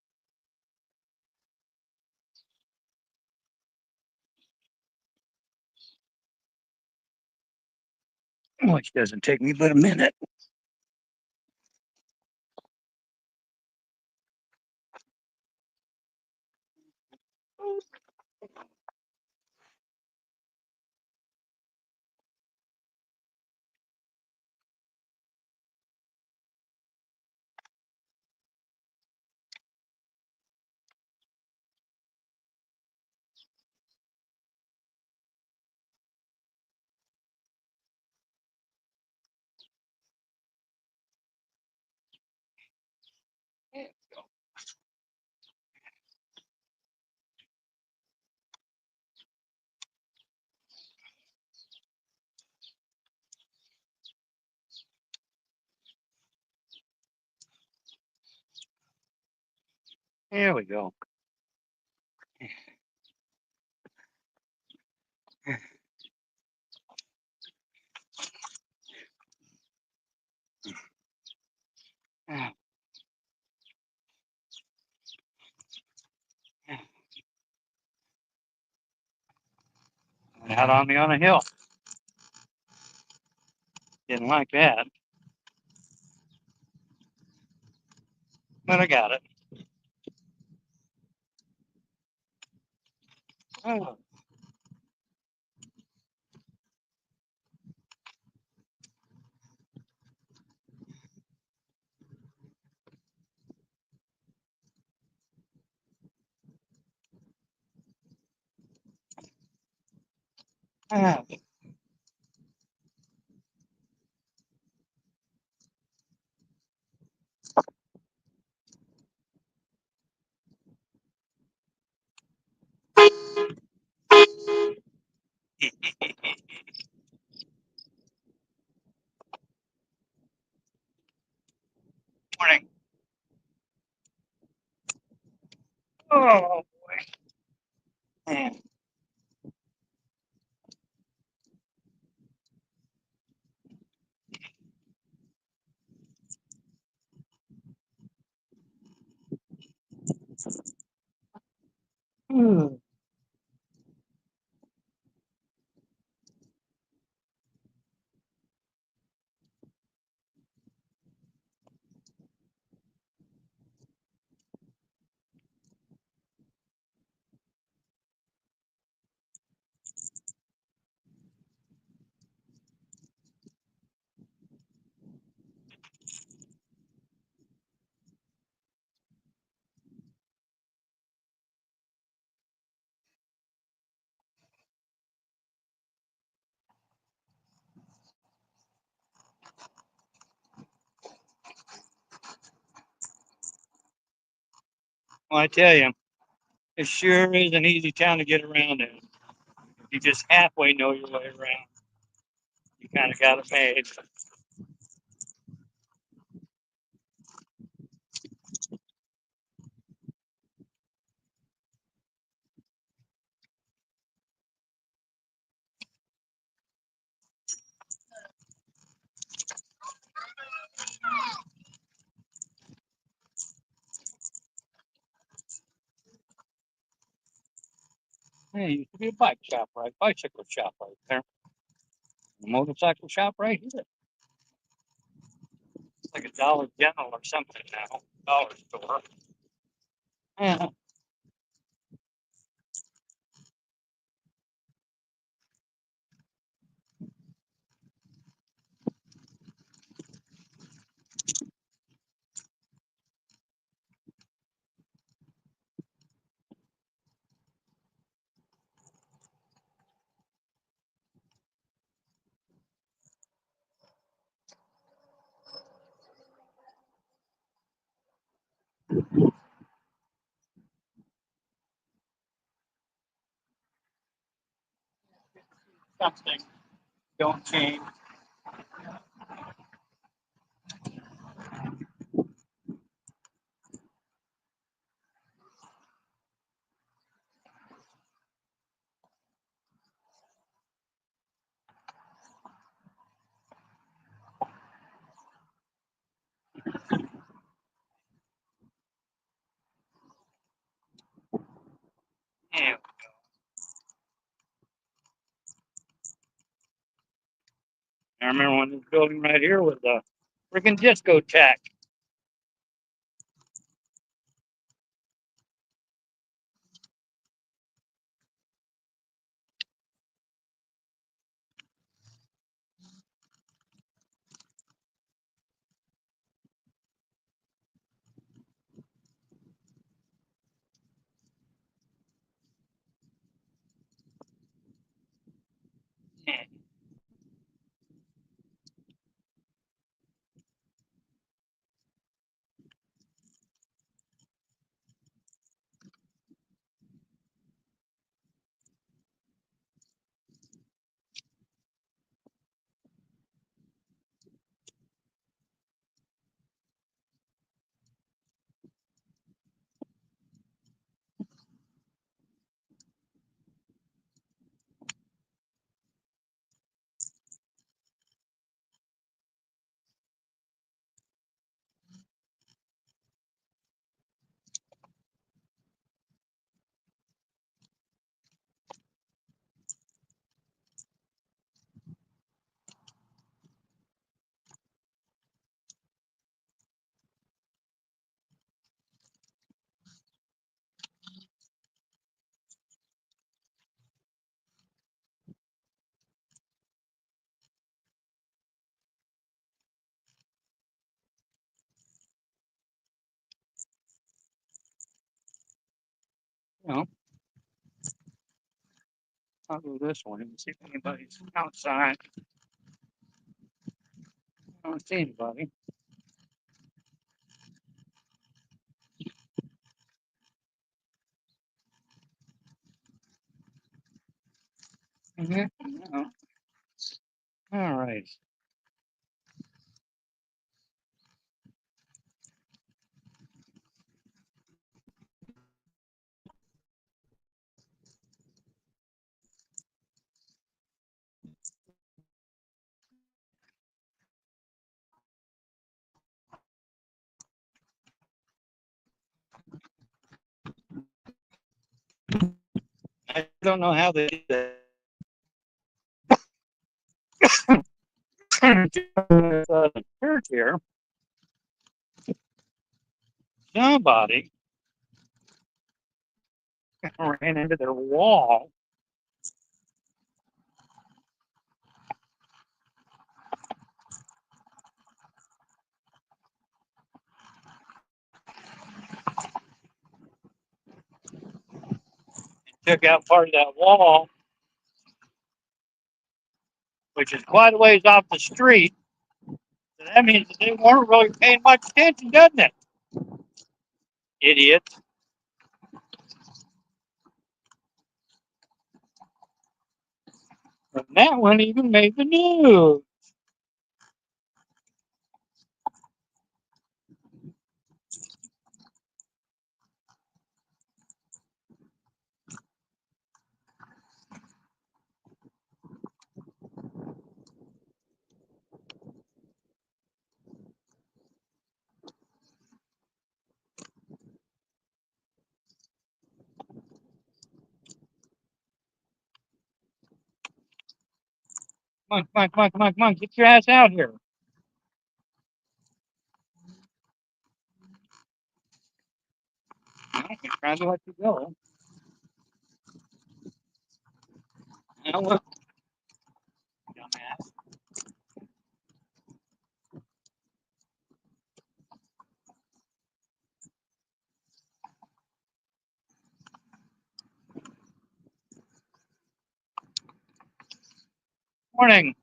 Which doesn't take me but a minute. There we go. Out on me on a hill. Didn't like that. But I got it. Oh. Ah. Morning. Oh boy. Man. Hmm. Well, I tell you, it sure is an easy town to get around in. If you just halfway know your way around, you kind of got it made. Hey, used to be a bike shop, right? Bicycle shop right there. A motorcycle shop right here. It's like a Dollar General or something now. Dollar store. Yeah. Something don't change. Yeah. I remember when this building right here was a freaking discotheque. Yeah. You know, I'll go this way and see if anybody's outside. I don't see anybody. No. All right. I don't know how they did that. Church here. Somebody ran into their wall. Took out part of that wall, which is quite a ways off the street. So that means that they weren't really paying much attention, doesn't it? Idiots. But that one even made the news. Come on, get your ass out here. I'm trying to let you go. Now look, dumbass. Morning.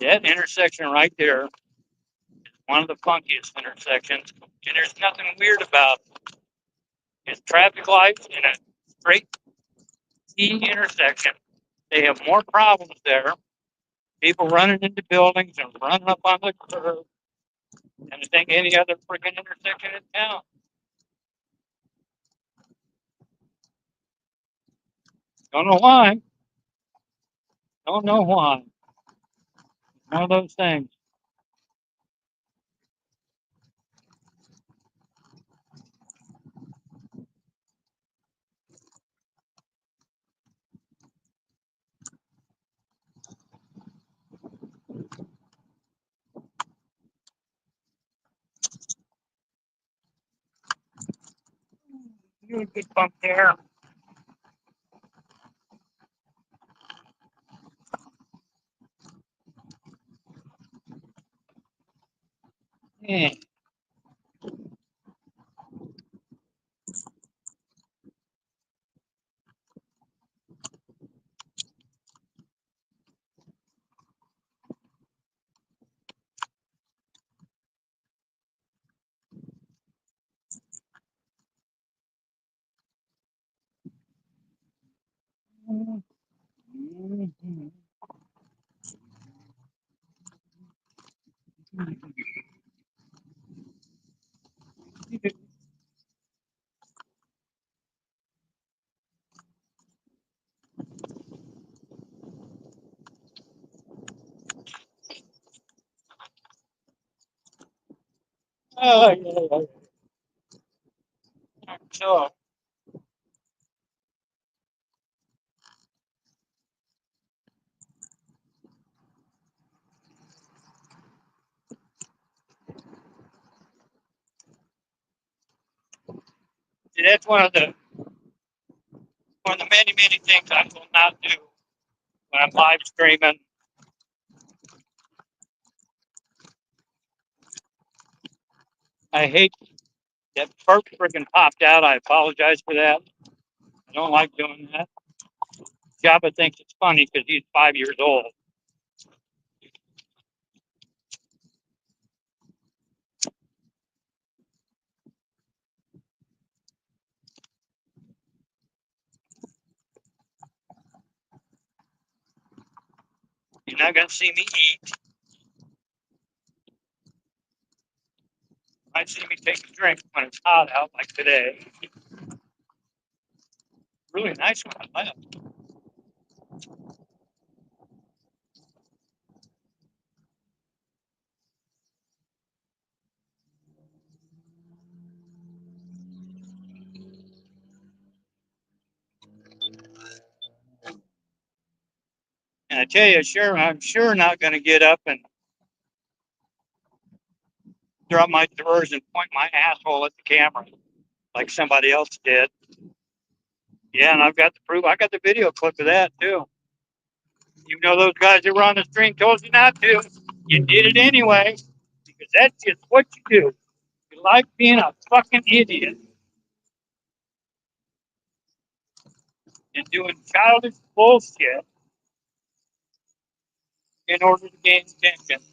That intersection right there is one of the funkiest intersections, and there's nothing weird about it. It's traffic lights in a straight T intersection. They have more problems there. People running into buildings and running up on the curb than I think any other freaking intersection in town. Don't know why. Don't know why. One of those things. You a good bump there. Yeah. Oh, yeah. So, that's one of the many things I will not do when I'm live streaming. I hate that perk freaking popped out. I apologize for that. I don't like doing that. Jabba thinks it's funny because he's 5 years old. You're not going to see me eat. You might see me take a drink when it's hot out, like today. Really nice one I left. And I tell you, I'm sure not going to get up and drop my drawers and point my asshole at the camera like somebody else did. Yeah, and I've got the proof. I got the video clip of that too. Even though those guys that were on the stream told you not to, you did it anyway because that's just what you do. You like being a fucking idiot and doing childish bullshit in order to gain attention.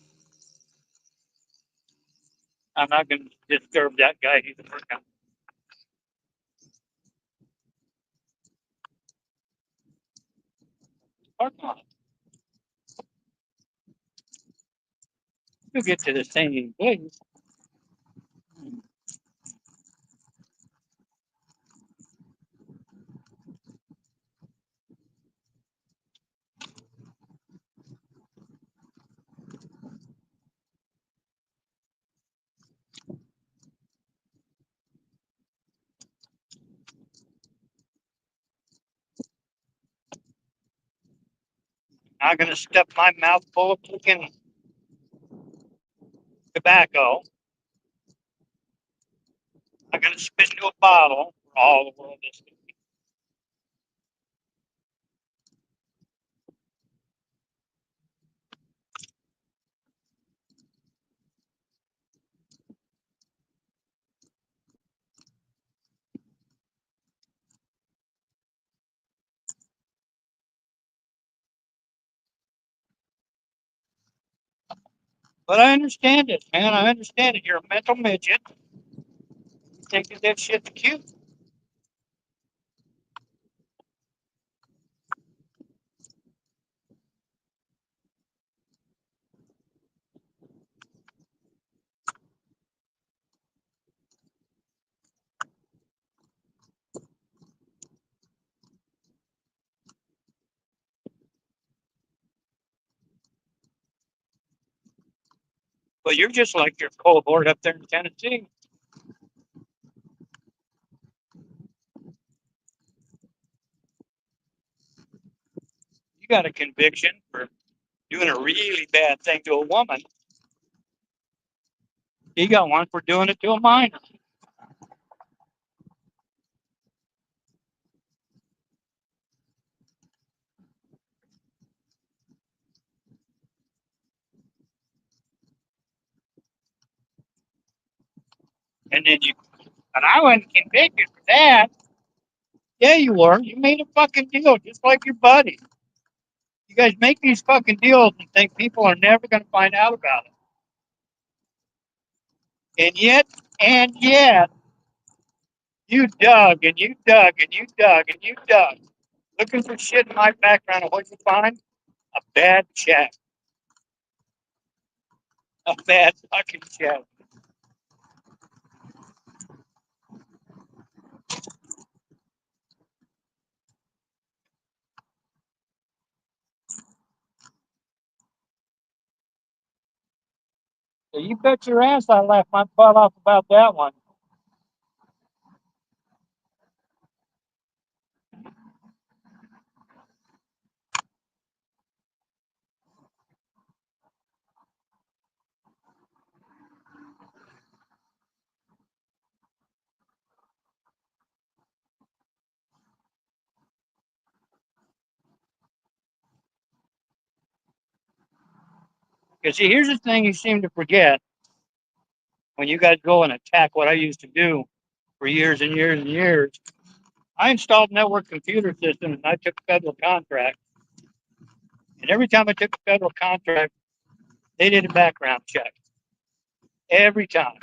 I'm not going to disturb that guy. He's a freaking parking lot. You'll get to the same place. I'm going to stuff my mouth full of freaking tobacco. I'm going to spit into a bottle for all the world to see. But I understand it, man. I understand it. You're a mental midget. You think that shit's cute. But you're just like your cohort up there in Tennessee. You got a conviction for doing a really bad thing to a woman. You got one for doing it to a minor. And then I wasn't convicted for that. Yeah, you were. You made a fucking deal, just like your buddy. You guys make these fucking deals and think people are never going to find out about it. And yet, you dug and you dug and you dug and you dug, looking for shit in my background. And what you find? A bad check. A bad fucking check. So you bet your ass I laughed my butt off about that one. Because see, here's the thing you seem to forget when you guys go and attack what I used to do for years and years and years. I installed network computer systems and I took federal contracts. And every time I took a federal contract, they did a background check. Every time.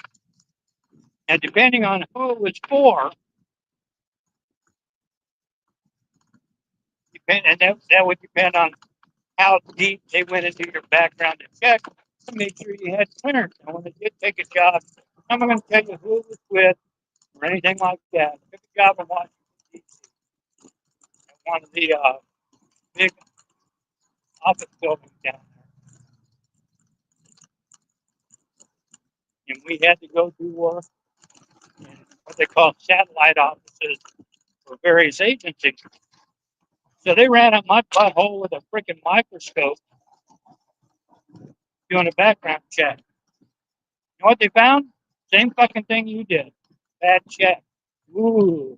And depending on who it was for, and that would depend on how deep they went into your background and check to make sure you had clearance. And when they did take a job, I'm not going to tell you who it was with or anything like that. I took a job in Washington, D.C. One of the big office buildings down there. And we had to go do work in what they call satellite offices for various agencies. So they ran up my butthole with a freaking microscope doing a background check. You know what they found? Same fucking thing you did. Bad check. Ooh.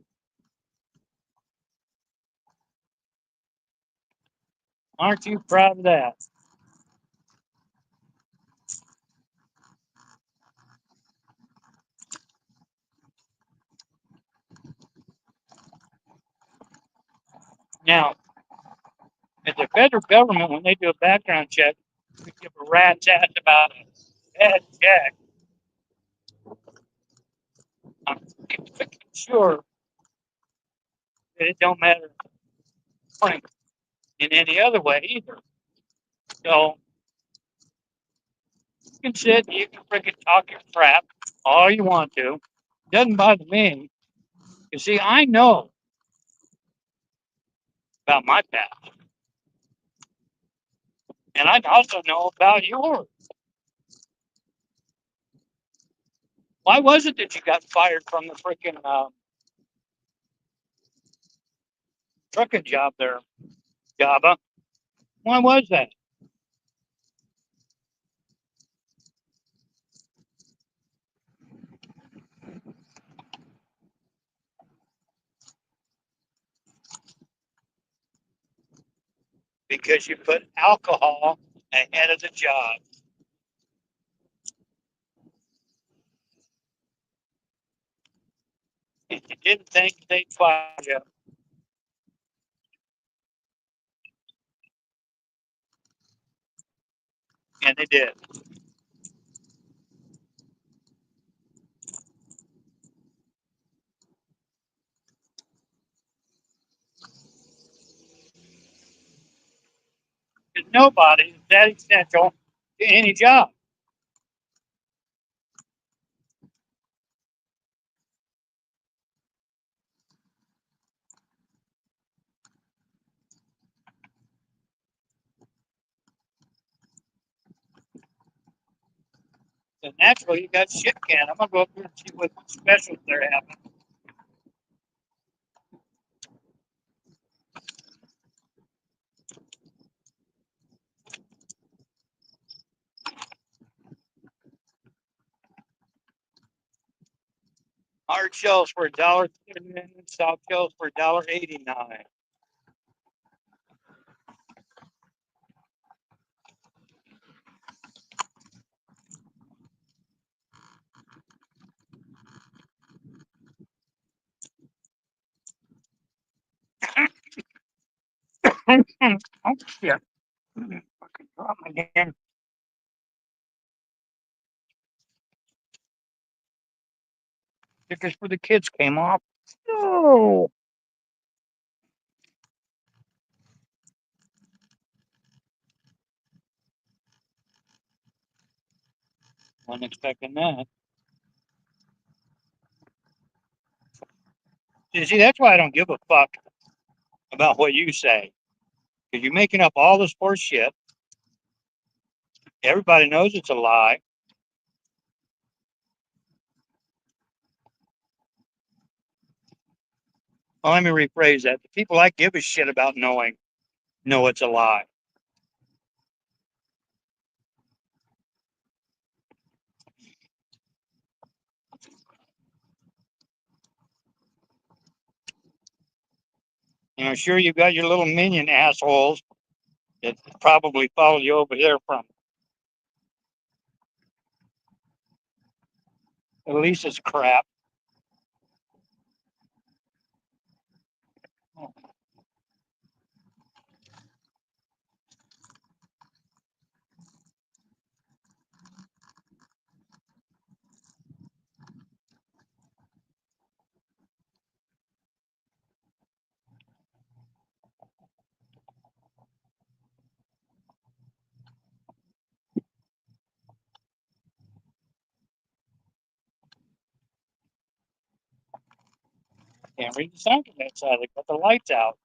Aren't you proud of that? Now, at the federal government, when they do a background check, they give a rat's ass about a bad check. I'm sure that it don't matter in any other way either. So you can sit and you can freaking talk your crap all you want to. Doesn't bother me. You see, I know about my past. And I also know about yours. Why was it that you got fired from the freaking trucking job there, Java? Why was that? Because you put alcohol ahead of the job. And you didn't think they'd fire you. And they did. Because nobody is that essential to any job. So naturally, you got shit can. I'm going to go up here and see what specials they're having. Hard shells for $1.79, soft shells for $1.89. Oh shit! Fucking drop my damn stickers for the kids came off. No. Wasn't expecting that. You see, that's why I don't give a fuck about what you say. Because you're making up all this horse shit. Everybody knows it's a lie. Well, let me rephrase that. The people I give a shit about knowing know it's a lie. And I'm sure you've got your little minion assholes that probably follow you over there from At least it's crap. Can't read the sign from that side. They got the lights out.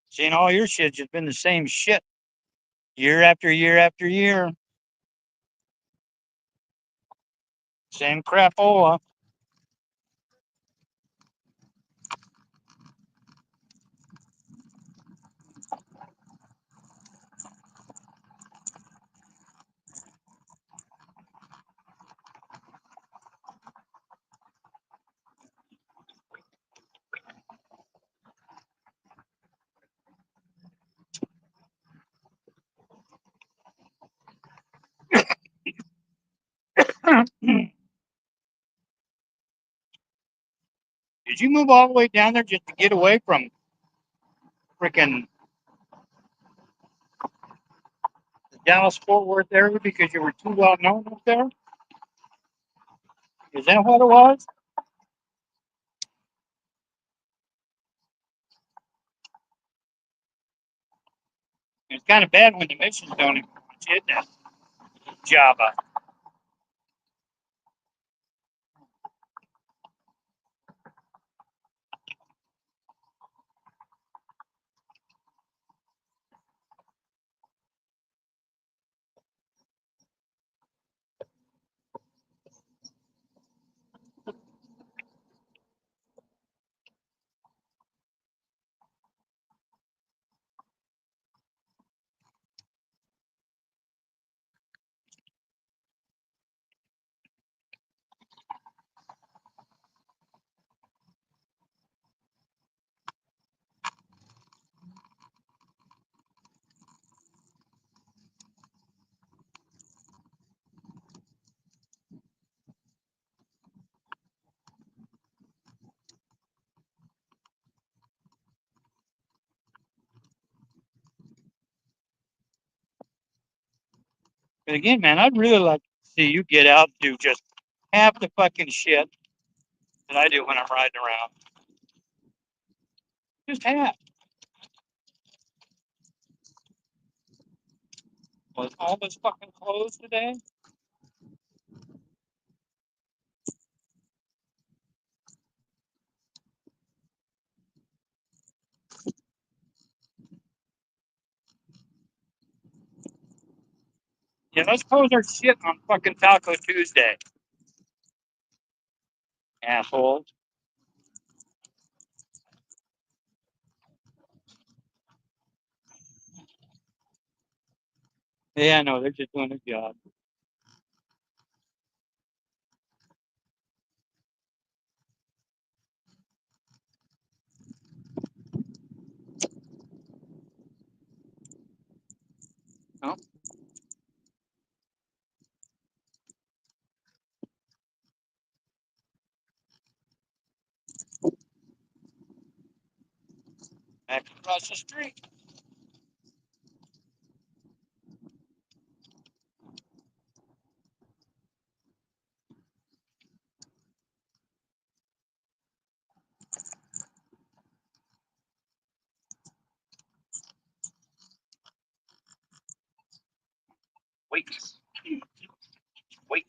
Seeing all your shit's just been the same shit year after year after year. Same crapola. Did you move all the way down there just to get away from freaking the Dallas Fort Worth area because you were too well known up there? Is that what it was? It's kind of bad when the missions don't even want you in that Java. But again, man, I'd really like to see you get out and do just half the fucking shit that I do when I'm riding around. Just half. Was all this fucking closed today? Yeah, let's close our shit on fucking Taco Tuesday. Assholes. Yeah, I know, they're just doing their job. No? Back across the street. Wait. Wait.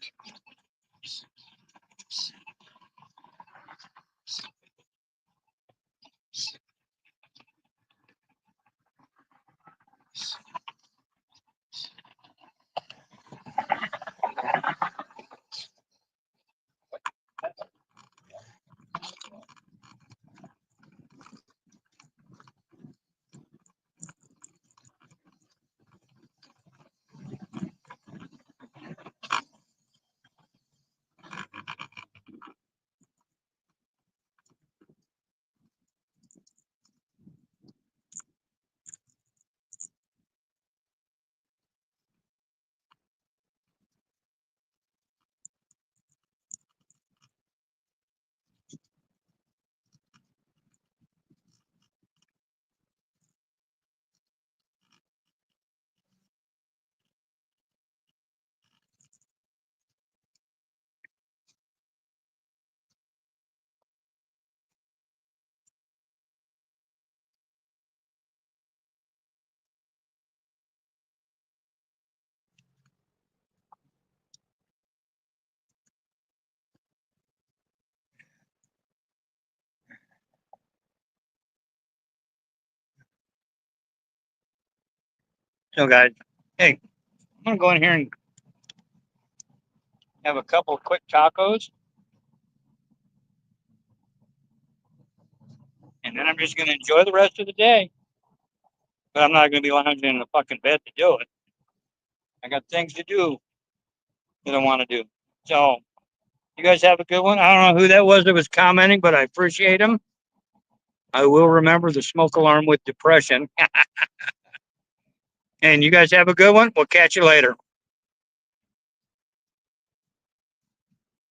So, guys, hey, I'm going to go in here and have a couple of quick tacos. And then I'm just going to enjoy the rest of the day. But I'm not going to be lounging in the fucking bed to do it. I got things to do that I want to do. So, you guys have a good one. I don't know who that was commenting, but I appreciate him. I will remember the smoke alarm with depression. And you guys have a good one. We'll catch you later.